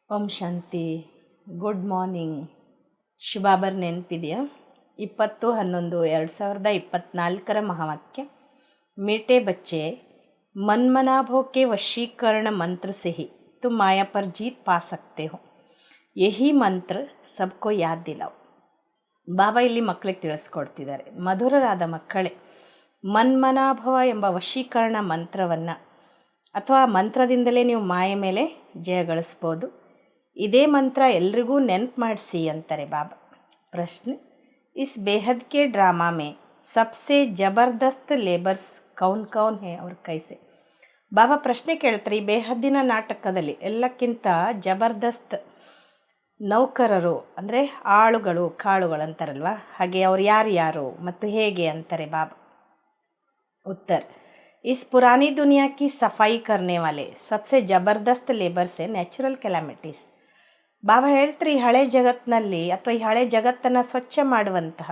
ಓಂ ಶಾಂತಿ. Good morning. ಶುಭಾಬರ್ ನೆನಪಿದೆಯಾ? 20/11/2024 ಮಹಾವಾಕ್ಯ. मीठे बच्चे, मन मनाभों के वशीकरण मंत्र से ही तुम माया पर जीत पा सकते हो. यही ಮಂತ್ರ ಸಬ್ಕೋ ಯಾದ್ ದಿಲಾವ್. ಬಾಬಾ ಇಲ್ಲಿ ಮಕ್ಕಳಿಗೆ ತಿಳಿಸ್ಕೊಡ್ತಿದ್ದಾರೆ. ಮಧುರರಾದ ಮಕ್ಕಳೇ, ಮನ್ಮನಾಭವ ಎಂಬ ವಶೀಕರಣ ಮಂತ್ರವನ್ನು ಅಥವಾ ಮಂತ್ರದಿಂದಲೇ ನೀವು ಮಾಯೆ ಮೇಲೆ ಜಯ ಗಳಿಸ್ಬೋದು. ಇದೇ ಮಂತ್ರ ಎಲ್ರಿಗೂ ನೆನಪು ಮಾಡಿಸಿ ಅಂತಾರೆ ಬಾಬಾ. ಪ್ರಶ್ನೆ: ಇಸ್ ಬೇಹದ್ ಕೆ ಡ್ರಾಮಾ ಮೇ ಸಬ್ಸೆ ಜಬರ್ದಸ್ತ್ ಲೇಬರ್ಸ್ ಕೌನ್ ಕೌನ್ ಹೇ ಅವ್ರ ಕೈಸೆ? ಬಾಬಾ ಪ್ರಶ್ನೆ ಕೇಳ್ತಾರೆ, ಈ ಬೇಹದ್ದಿನ ನಾಟಕದಲ್ಲಿ ಎಲ್ಲಕ್ಕಿಂತ ಜಬರ್ದಸ್ತ್ ನೌಕರರು ಅಂದರೆ ಆಳುಗಳು, ಕಾಳುಗಳು ಅಂತಾರಲ್ವ, ಹಾಗೆ ಅವ್ರು ಯಾರು ಮತ್ತು ಹೇಗೆ ಅಂತಾರೆ ಬಾಬಾ. ಉತ್ತರ: इस पुरानी दुनिया की सफाई करने वाले सबसे ज़बरदस्त लेबर्स है ನ್ಯಾಚುರಲ್ ಕೆಲಾಮಿಟೀಸ್. ಬಾಬಾ ಹೇಳ್ತಾರೆ, ಈ ಹಳೆ ಜಗತ್ತಿನಲ್ಲಿ ಅಥವಾ ಈ ಹಳೆ ಜಗತ್ತನ್ನು ಸ್ವಚ್ಛ ಮಾಡುವಂತಹ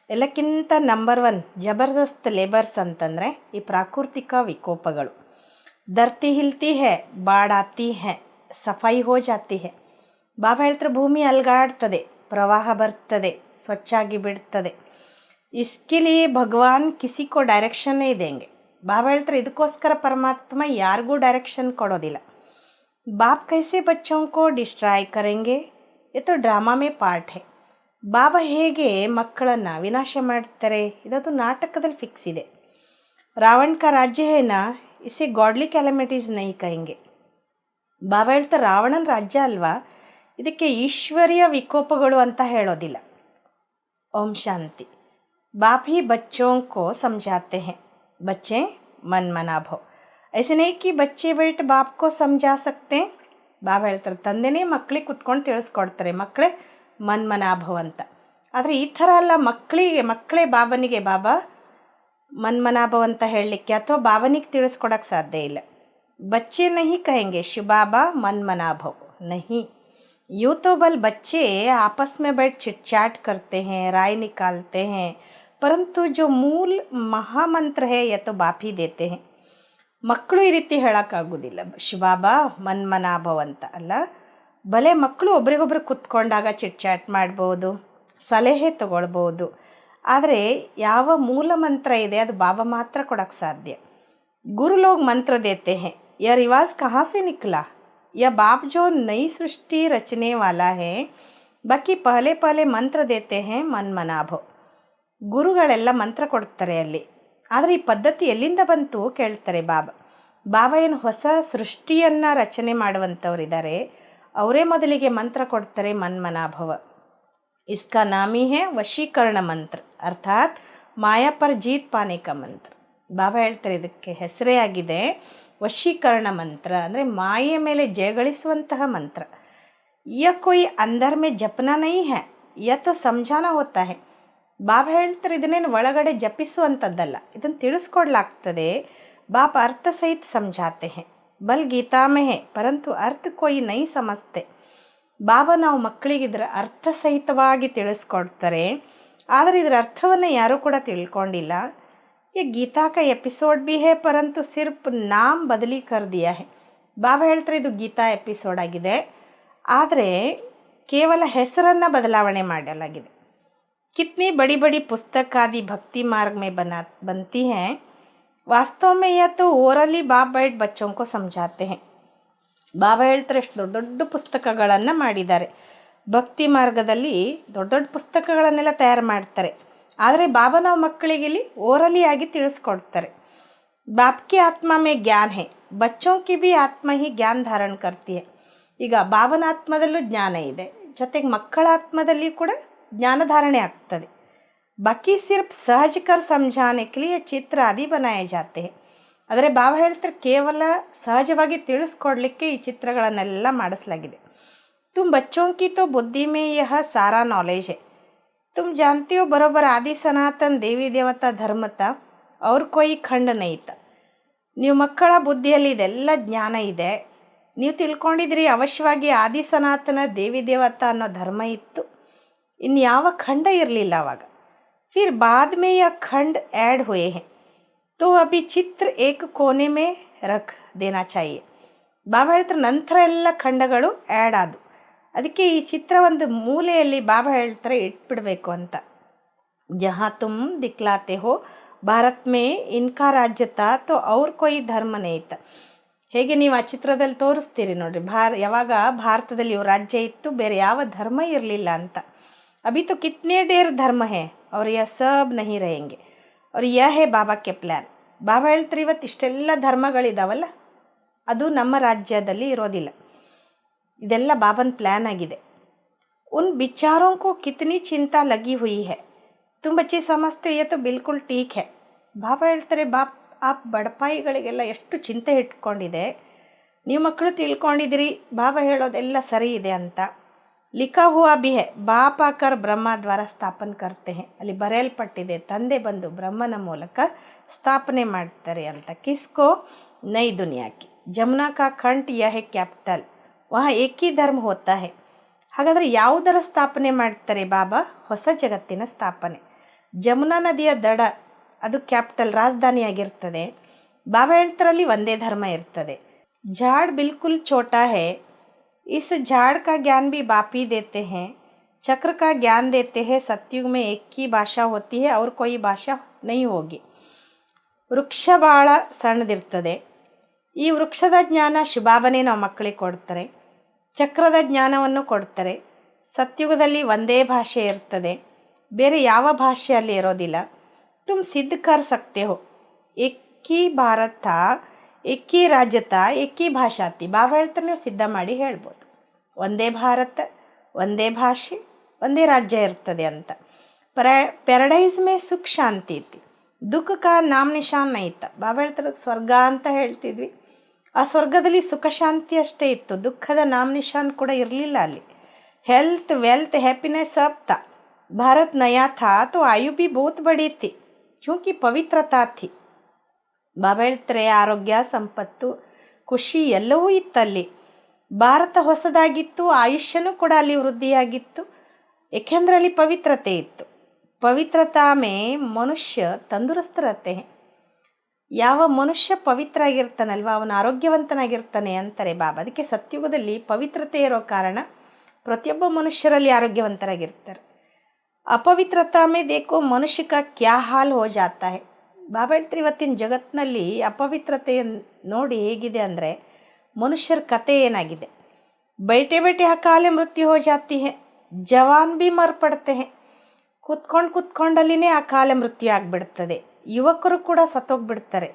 ಎಲ್ಲಕ್ಕಿಂತ ನಂಬರ್ 1 ಜಬರ್ದಸ್ತ್ ಲೇಬರ್ಸ್ ಅಂತಂದರೆ ಈ ಪ್ರಾಕೃತಿಕ ವಿಕೋಪಗಳು. ಧರ್ತಿ ಹಿಲ್ತಿ ಹೇ, ಬಾಡಾತಿ ಹೇ, ಸಫಾಯಿ ಹೋ ಜಾತಿ ಹೇ. ಬಾಬಾ ಹೇಳ್ತಾರೆ, ಭೂಮಿ ಅಲ್ಗಾಡ್ತದೆ, ಪ್ರವಾಹ ಬರ್ತದೆ, ಸ್ವಚ್ಛಾಗಿ ಬಿಡ್ತದೆ. ಇಸ್ಕಿಲಿ ಭಗವಾನ್ ಕಿಸಿಕೋ ಡೈರೆಕ್ಷನ್ನೇ ಇದೇಂಗೆ. ಬಾಬಾ ಹೇಳ್ತಾರೆ, ಇದಕ್ಕೋಸ್ಕರ ಪರಮಾತ್ಮ ಯಾರಿಗೂ ಡೈರೆಕ್ಷನ್ ಕೊಡೋದಿಲ್ಲ. ಬಾಪ್ ಕೈಸೆ ಬಚ್ಚೋಂ ಕೋ ಡಿಸ್ಟ್ರಾಯ್ ಕರೆಂಗೆ, ಇದು ಡ್ರಾಮಾ ಮೇ ಪಾರ್ಟ್ ಹೇ. ಬಾಬಾ ಹೇಗೆ ಮಕ್ಕಳನ್ನು ವಿನಾಶ ಮಾಡ್ತಾರೆ, ಇದದು ನಾಟಕದಲ್ಲಿ ಫಿಕ್ಸ್ ಇದೆ. ರಾವಣ್ ಕಾ ರಾಜ್ಯ ಹೇನಾ, ಇಸೆ ಗಾಡ್ಲಿ ಕ್ಯಾಲಮಿಟೀಸ್ ನೈ ಕಹೆಂಗೆ. ಬಾಬಾ ಹೇಳ್ತಾರೆ, ರಾವಣನ ರಾಜ್ಯ ಅಲ್ವಾ, ಇದಕ್ಕೆ ಈಶ್ವರ್ಯ ವಿಕೋಪಗಳು ಅಂತ ಹೇಳೋದಿಲ್ಲ. ಓಂ ಶಾಂತಿ. ಬಾಪ್ ಹಿ ಬಚ್ಚೋಂ ಕೋ ಸಮझाते हैं. बच्चे मन मना भो. ऐसे नहीं कि बच्चे बैठ बाप को समझा सकते. ಬಾಬಾ ಹೇಳ್ತಾರೆ, ತಂದೆನೇ ಮಕ್ಕಳಿಗೆ ಕುತ್ಕೊಂಡು ತಿಳಿಸ್ಕೊಡ್ತಾರೆ, ಮಕ್ಕಳೇ ಮನ್ ಮನಾಭವ ಅಂತ. ಆದರೆ ಈ ಥರ ಅಲ್ಲ, ಮಕ್ಕಳೇ ಬಾಬನಿಗೆ ಬಾಬಾ ಮನ್ ಮನಾಭವ ಅಂತ ಹೇಳಲಿಕ್ಕೆ ಅಥವಾ ಬಾಬನಿಗೆ ತಿಳಿಸ್ಕೊಡೋಕ್ಕೆ ಸಾಧ್ಯ ಇಲ್ಲ. ಬಚ್ಚೆ ನಹಿ ಕಹೆಂಗೆ ಶಿವಬಾಬಾ ಮನ್ ಮನಾಭವ नहीं. यूँ तो बल बच्चे आपस में बैठ चिट चाट करते हैं, राय निकालते हैं, परंतु जो मूल महामंत्र है यह तो बाप ही देते हैं. ಮಕ್ಕಳು ಈ ರೀತಿ ಹೇಳೋಕ್ಕಾಗೋದಿಲ್ಲ, ಶಿವಬಾಬಾ ಮನ್ಮನಾಭವ ಅಂತ ಅಲ್ಲ. ಭಲೆ ಮಕ್ಕಳು ಒಬ್ರಿಗೊಬ್ರು ಕುತ್ಕೊಂಡಾಗ ಚಿಟ್ ಚಾಟ್ ಮಾಡ್ಬೋದು, ಸಲಹೆ ತಗೊಳ್ಬೋದು, ಆದರೆ ಯಾವ ಮೂಲ ಮಂತ್ರ ಇದೆ ಅದು ಬಾಬಾ ಮಾತ್ರ ಕೊಡೋಕ್ಕೆ ಸಾಧ್ಯ. ಗುರು ಲೋಗ್ ಮಂತ್ರ ದೇತೆ ಹೇ, ಯಹ ರಿವಾಜ್ ಕಹಾ ಸೆ ನಿಕ್ಲಾ? यह बाप जो नई सृष्टि रचने वाला है, बाकी पहले मंत्र देते हैं मन मनाभो. ಗುರುಗಳೆಲ್ಲ ಮಂತ್ರ ಕೊಡ್ತಾರೆ ಅಲ್ಲಿ, ಆದರೆ ಈ ಪದ್ಧತಿ ಎಲ್ಲಿಂದ ಬಂತು ಕೇಳ್ತಾರೆ ಬಾಬಾ. ಬಾಬಾ ಏನು ಹೊಸ ಸೃಷ್ಟಿಯನ್ನು ರಚನೆ ಮಾಡುವಂಥವರಿದ್ದಾರೆ, ಅವರೇ ಮೊದಲಿಗೆ ಮಂತ್ರ ಕೊಡ್ತಾರೆ ಮನ್ ಮನಾಭವ. ಇಸ್ಕಾ ನಾಮಿ ಹೇ ವಶೀಕರಣ ಮಂತ್ರ, ಅರ್ಥಾತ್ ಮಾಯಾ ಪರ್ ಜೀತ್ ಪಾನೆ ಕಾ ಮಂತ್ರ. ಬಾಬಾ ಹೇಳ್ತಾರೆ, ಇದಕ್ಕೆ ಹೆಸರೇ ಆಗಿದೆ ವಶೀಕರಣ ಮಂತ್ರ, ಅಂದರೆ ಮಾಯೆಯ ಮೇಲೆ ಜಯಗಳಿಸುವಂತಹ ಮಂತ್ರ. ಯ ಕೊಯ್ ಅಂದರ್ ಮೇ ಜಪನಾ ನೈ ಹೇ, ಯ ತೋ ಸಮझाना ಹೋತಾ ಹೇ. ಬಾಬಾ ಹೇಳ್ತಾರೆ, ಇದನ್ನೇನು ಒಳಗಡೆ ಜಪಿಸುವಂಥದ್ದಲ್ಲ, ಇದನ್ನು ತಿಳಿಸ್ಕೊಡ್ಲಾಗ್ತದೆ. ಬಾಪ ಅರ್ಥ ಸಹಿತ ಸಮझाते हैं. ಬಲ್ ಗೀತಾ ಮೇ ಹೇ, ಪರಂತು ಅರ್ಥ ಕೊಯ್ ನೈ ಸಮಸ್ತೆ. ಬಾಬಾ ನಾವು ಮಕ್ಕಳಿಗೆ ಇದರ ಅರ್ಥ ಸಹಿತವಾಗಿ ತಿಳಿಸ್ಕೊಡ್ತಾರೆ, ಆದರೆ ಇದರ ಅರ್ಥವನ್ನು ಯಾರೂ ಕೂಡ ತಿಳ್ಕೊಂಡಿಲ್ಲ. ಈ ಗೀತಾ ಕಾ ಎಪಿಸೋಡ್ ಭಿ ಹೇ, ಪರಂತು ಸಿರ್ಫ್ ನಾಮ್ ಬದಲಿ ಕರ್ ದಿಯಾ ಹೇ. ಬಾಬಾ ಹೇಳ್ತಾರೆ, ಇದು ಗೀತಾ ಎಪಿಸೋಡ್ ಆಗಿದೆ, ಆದರೆ ಕೇವಲ ಹೆಸರನ್ನು ಬದಲಾವಣೆ ಮಾಡಲಾಗಿದೆ. कितनी बड़ी बड़ी पुस्तक आदि भक्ति मार्ग में बनती हैं, वास्तव में यह तो ओरली बाप बैठ बच्चों को समझाते हैं. ಬಾಬಾ ಹೇಳ್ತಾರೆ, ಎಷ್ಟು ದೊಡ್ಡ ದೊಡ್ಡ ಪುಸ್ತಕಗಳನ್ನು ಮಾಡಿದ್ದಾರೆ, ಭಕ್ತಿ ಮಾರ್ಗದಲ್ಲಿ ದೊಡ್ಡ ದೊಡ್ಡ ಪುಸ್ತಕಗಳನ್ನೆಲ್ಲ ತಯಾರು ಮಾಡ್ತಾರೆ, ಆದರೆ ಬಾಬಾ ನಾವು ಮಕ್ಕಳಿಗೆ ಇಲ್ಲಿ ಓರಲಿ ಆಗಿ ತಿಳಿಸ್ಕೊಡ್ತಾರೆ. ಬಾಪ್ ಕಿ ಆತ್ಮ ಮೇ ಜ್ಞಾನ ಹೇ, ಬಚ್ಚೋಂ ಕಿ ಭಿ ಆತ್ಮ ಹಿ ಜ್ಞಾನ ಧಾರಣ ಕರ್ತಿ ಹೇ. ಈಗ ಬಾಬನ ಆತ್ಮದಲ್ಲೂ ಜ್ಞಾನ ಇದೆ, ಜೊತೆಗೆ ಮಕ್ಕಳ ಆತ್ಮದಲ್ಲಿ ಕೂಡ ಜ್ಞಾನ ಧಾರಣೆ ಆಗ್ತದೆ. ಬಾಕಿ ಸಿರ್ಫ್ ಸಹಜ ಕರ್ ಸಮझाने के लिए ಚಿತ್ರ ಆದಿ ಬನಾಯೆ ಜಾತೆ ಹೇ. ಆದರೆ ಬಾಬಾ ಹೇಳ್ತಾರೆ, ಕೇವಲ ಸಹಜವಾಗಿ ತಿಳಿಸ್ಕೊಡ್ಲಿಕ್ಕೆ ಈ ಚಿತ್ರಗಳನ್ನೆಲ್ಲ ಮಾಡಿಸಲಾಗಿದೆ. ತುಮ್ ಬಚ್ಚೋಂ ಕಿ ತೋ ಬುದ್ಧಿ ಮೇ ಯಹ ಸಾರಾ ನಾಲೆಜ್ ಹೇ. तुम जानते हो बरोबर आदि सनातन देवी देवता ಧರ್ಮತ ಅವ್ರ ಕೊಯ್ ಖಂಡ ನೈತ. ನೀವು ಮಕ್ಕಳ ಬುದ್ಧಿಯಲ್ಲಿ ಇದೆಲ್ಲ ಜ್ಞಾನ ಇದೆ, ನೀವು ತಿಳ್ಕೊಂಡಿದ್ರಿ ಅವಶ್ಯವಾಗಿ ಆದಿ ಸನಾತನ ದೇವಿ ದೇವತಾ ಅನ್ನೋ ಧರ್ಮ ಇತ್ತು, ಇನ್ಯಾವ ಖಂಡ ಇರಲಿಲ್ಲ ಆವಾಗ. फिर बाद में यह खंड ऐड हुए हैं, तो अभी चित्र एक कोने में रख देना चाहिए. ಬಾಬಾ ಹೇಳ್ತಾರೆ ನಂತರ ಎಲ್ಲ ಖಂಡಗಳು ಆ್ಯಡ್ ಆದವು. ಅದಕ್ಕೆ ಈ ಚಿತ್ರ ಒಂದು ಮೂಲೆಯಲ್ಲಿ ಬಾಬಾ ಹೇಳ್ತಾರೆ ಇಟ್ಬಿಡಬೇಕು ಅಂತ. ಜहाँ तुम दिखलाते हो ಭಾರತ್ ಮೇ ಇನ್ಕಾ ರಾಜ್ಯತ ತೋ ಅವ್ರ ಕೊಯ್ ಧರ್ಮ ನೇತ. ಹೇಗೆ ನೀವು ಆ ಚಿತ್ರದಲ್ಲಿ ತೋರಿಸ್ತೀರಿ ನೋಡ್ರಿ, ಯಾವಾಗ ಭಾರತದಲ್ಲಿ ಇವ್ರ ರಾಜ್ಯ ಇತ್ತು, ಬೇರೆ ಯಾವ ಧರ್ಮ ಇರಲಿಲ್ಲ ಅಂತ. ಅಭಿ ತೋ ಕಿತ್ನೆ ಡೇರ್ ಧರ್ಮ ಹೇ ಅವ್ರ ಯಾ ಸಬ್ ನಹಿ रहेंगे ಅವ್ರ ಯಾ ಹೇ ಬಾಬಾ ಕೆ ಪ್ಲ್ಯಾನ್. ಬಾಬಾ ಹೇಳ್ತಾರೆ ಇವತ್ತು ಇಷ್ಟೆಲ್ಲ ಧರ್ಮಗಳಿದಾವಲ್ಲ, ಅದು ನಮ್ಮ ರಾಜ್ಯದಲ್ಲಿ ಇರೋದಿಲ್ಲ, ಇದೆಲ್ಲ ಬಾಬನ ಪ್ಲ್ಯಾನ್ ಆಗಿದೆ. उन विचारों को कितनी चिंता लगी हुई है, तुम बच्चे समझते ये तो बिल्कुल ठीक है. ಬಾಬಾ ಹೇಳ್ತಾರೆ ಆ ಬಡಪಾಯಿಗಳಿಗೆಲ್ಲ ಎಷ್ಟು ಚಿಂತೆ ಇಟ್ಕೊಂಡಿದೆ, ನೀವು ಮಕ್ಕಳು ತಿಳ್ಕೊಂಡಿದ್ದೀರಿ ಬಾಬಾ ಹೇಳೋದೆಲ್ಲ ಸರಿ ಇದೆ ಅಂತ. ಲಿಖಾ ಹುವಾ ಭಿ ಹೈ ಬಾಪ್ ಆಕರ್ ಬ್ರಹ್ಮ ದ್ವಾರ ಸ್ಥಾಪನ್ ಕರ್ತೆ ಹೇ, ಅಲ್ಲಿ ಬರೆಯಲ್ಪಟ್ಟಿದೆ ತಂದೆ ಬಂದು ಬ್ರಹ್ಮನ ಮೂಲಕ ಸ್ಥಾಪನೆ ಮಾಡ್ತಾರೆ ಅಂತ. ಕಿಸ್ಕೋ ನೈ ದುನಿಯಾಕಿ ಜಮುನಾ ಕಾ ಕಂಠ್ ಯಹ ಹೈ ಕ್ಯಾಪಿಟಲ್ ವಹ ಏಕಿ ಧರ್ಮ ಹೋತಾ ಹೈ. ಹಾಗಾದರೆ ಯಾವುದರ ಸ್ಥಾಪನೆ ಮಾಡ್ತಾರೆ ಬಾಬಾ? ಹೊಸ ಜಗತ್ತಿನ ಸ್ಥಾಪನೆ. ಜಮುನಾ ನದಿಯ ದಡ ಅದು ಕ್ಯಾಪಿಟಲ್, ರಾಜಧಾನಿಯಾಗಿರ್ತದೆ. ಬಾಬಾ ಹೇಳ್ತಾರಲ್ಲಿ ಒಂದೇ ಧರ್ಮ ಇರ್ತದೆ. झाड़ बिल्कुल छोटा है, इस झाड़ का ज्ञान भी बाप ही देते हैं, चक्र का ज्ञान देते हैं. सतयुग में एक ही भाषा होती है और कोई भाषा नहीं होगी. ವೃಕ್ಷ ಭಾಳ ಸಣ್ಣದಿರ್ತದೆ, ಈ ವೃಕ್ಷದ ಜ್ಞಾನ ಶಿವಬಾಬನೇ ನಾವು ಮಕ್ಕಳಿಗೆ ಕೊಡ್ತಾರೆ. ಚಕ್ರದ ಜ್ಞಾನವನ್ನು ಕೊಡ್ತಾರೆ. ಸತ್ಯುಗದಲ್ಲಿ ಒಂದೇ ಭಾಷೆ ಇರ್ತದೆ, ಬೇರೆ ಯಾವ ಭಾಷೆ ಅಲ್ಲಿ ಇರೋದಿಲ್ಲ. तुम सिद्ध कर सकते हो एक ही भारत था, एक ही राज्य था, एक ही भाषा थी. ಬಾಬಾ ಹೇಳ್ತಾರೆ ನೀವು ಸಿದ್ಧ ಮಾಡಿ ಹೇಳ್ಬೋದು, ಒಂದೇ ಭಾರತ, ಒಂದೇ ಭಾಷೆ, ಒಂದೇ ರಾಜ್ಯ ಇರ್ತದೆ ಅಂತ. ಪ್ಯಾರಡೈಸ್ ಮೇ ಸುಖ ಶಾಂತಿ ಇತ್ತು, ದುಃಖ ಕಾ ನಾಮ್ ನಿಶಾನ್ ನೈತ. ಬಾಬಾ ಹೇಳ್ತಾರೆ ಸ್ವರ್ಗ ಅಂತ ಹೇಳ್ತಿದ್ವಿ, ಆ ಸ್ವರ್ಗದಲ್ಲಿ ಸುಖ ಶಾಂತಿ ಅಷ್ಟೇ ಇತ್ತು, ದುಃಖದ ನಾಮ್ ನಿಶಾನ್ ಕೂಡ ಇರಲಿಲ್ಲ ಅಲ್ಲಿ. ಹೆಲ್ತ್ ವೆಲ್ತ್ ಹ್ಯಾಪಿನೆಸ್ ಸಬ್ ತಾ. ಭಾರತ್ ನಯಾ ಥಾ ತೋ ಆಯು ಭಿ ಬಹುತ್ ಬಡಿ ಥಿ ಕ್ಯೂಂಕಿ ಪವಿತ್ರತಾ ಥಿ. ಬಾಬಾ ಹೇಳ್ತಾರೆ ಆರೋಗ್ಯ, ಸಂಪತ್ತು, ಖುಷಿ ಎಲ್ಲವೂ ಇತ್ತಲ್ಲಿ. ಭಾರತ ಹೊಸದಾಗಿತ್ತು, ಆಯುಷ್ಯನೂ ಕೂಡ ಅಲ್ಲಿ ವೃದ್ಧಿಯಾಗಿತ್ತು, ಏಕೆಂದರೆ ಅಲ್ಲಿ ಪವಿತ್ರತೆ ಇತ್ತು. ಪವಿತ್ರತಾ ಮೇ ಮನುಷ್ಯ ತಂದುರಸ್ತ ರಹತೆ. ಯಾವ ಮನುಷ್ಯ ಪವಿತ್ರ ಆಗಿರ್ತಾನಲ್ವ ಅವನು ಆರೋಗ್ಯವಂತನಾಗಿರ್ತಾನೆ ಅಂತಾರೆ ಬಾಬಾ. ಅದಕ್ಕೆ ಸತ್ಯುಗದಲ್ಲಿ ಪವಿತ್ರತೆ ಇರೋ ಕಾರಣ ಪ್ರತಿಯೊಬ್ಬ ಮನುಷ್ಯರಲ್ಲಿ ಆರೋಗ್ಯವಂತರಾಗಿರ್ತಾರೆ. ಅಪವಿತ್ರತಾ ಮೇ ದೇಖೋ ಮನುಷ್ಯ ಕಾ ಕ್ಯಾ ಹಾಲ್ ಹೋ ಜಾತಾ ಹೈ. ಬಾಬಾ ಹೇಳ್ತಾರೆ ಇವತ್ತಿನ ಜಗತ್ತಿನಲ್ಲಿ ಅಪವಿತ್ರತೆಯನ್ನು ನೋಡಿ ಹೇಗಿದೆ ಅಂದರೆ ಮನುಷ್ಯರ ಕತೆ ಏನಾಗಿದೆ. ಬೈಟೆ ಬೈಟೆ ಅಕಾಲೆ ಮೃತ್ಯು ಹೋ ಜಾತಿ ಹೈ, ಜವಾನ್ ಭಿ ಮರ್ ಪಡ್ತೆ ಹೈ. ಕುತ್ಕೊಂಡಲ್ಲಿನೇ ಅಕಾಲ ಮೃತ್ಯು ಆಗಿಬಿಡ್ತದೆ, ಯುವಕರು ಕೂಡ ಸತ್ತೋಗ್ಬಿಡ್ತಾರೆ.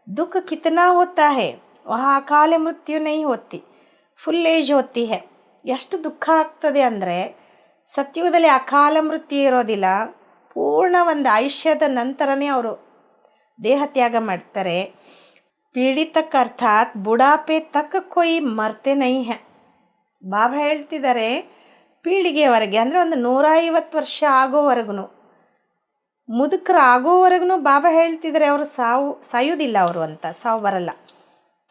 ದುಃಖ ಕಿತನಾ ಹೋತಾ ಹೈ ವಹ ಅಕಾಲ ಮೃತ್ಯು ನೈ ಹೋತಿ, ಫುಲ್ ಏಜ್ ಹೋತಿ ಹೈ. ಎಷ್ಟು ದುಃಖ ಆಗ್ತದೆ ಅಂದರೆ ಸತ್ಯುಗದಲ್ಲಿ ಅಕಾಲ ಮೃತ್ಯು ಇರೋದಿಲ್ಲ, ಪೂರ್ಣ ಒಂದು ಆಯುಷ್ಯದ ನಂತರನೇ ಅವರು ದೇಹ ತ್ಯಾಗ ಮಾಡ್ತಾರೆ. ಪೀಡಿತಕ್ ಅರ್ಥಾತ್ ಬುಡಾಪೆ ತಕ್ಕ ಕೊಯ್ ಮರ್ತೆ ನೈ ಹೈ. ಬಾಬಾ ಹೇಳ್ತಿದ್ದಾರೆ ಪೀಳಿಗೆಯವರೆಗೆ ಅಂದರೆ ಒಂದು 150 ವರ್ಷ ಆಗೋವರೆಗೂ, ಮುದುಕರು ಆಗೋವರೆಗೂ ಬಾಬಾ ಹೇಳ್ತಿದ್ದಾರೆ ಅವರು ಸಾಯುವುದಿಲ್ಲ ಅವರು ಅಂತ, ಸಾವು ಬರಲ್ಲ.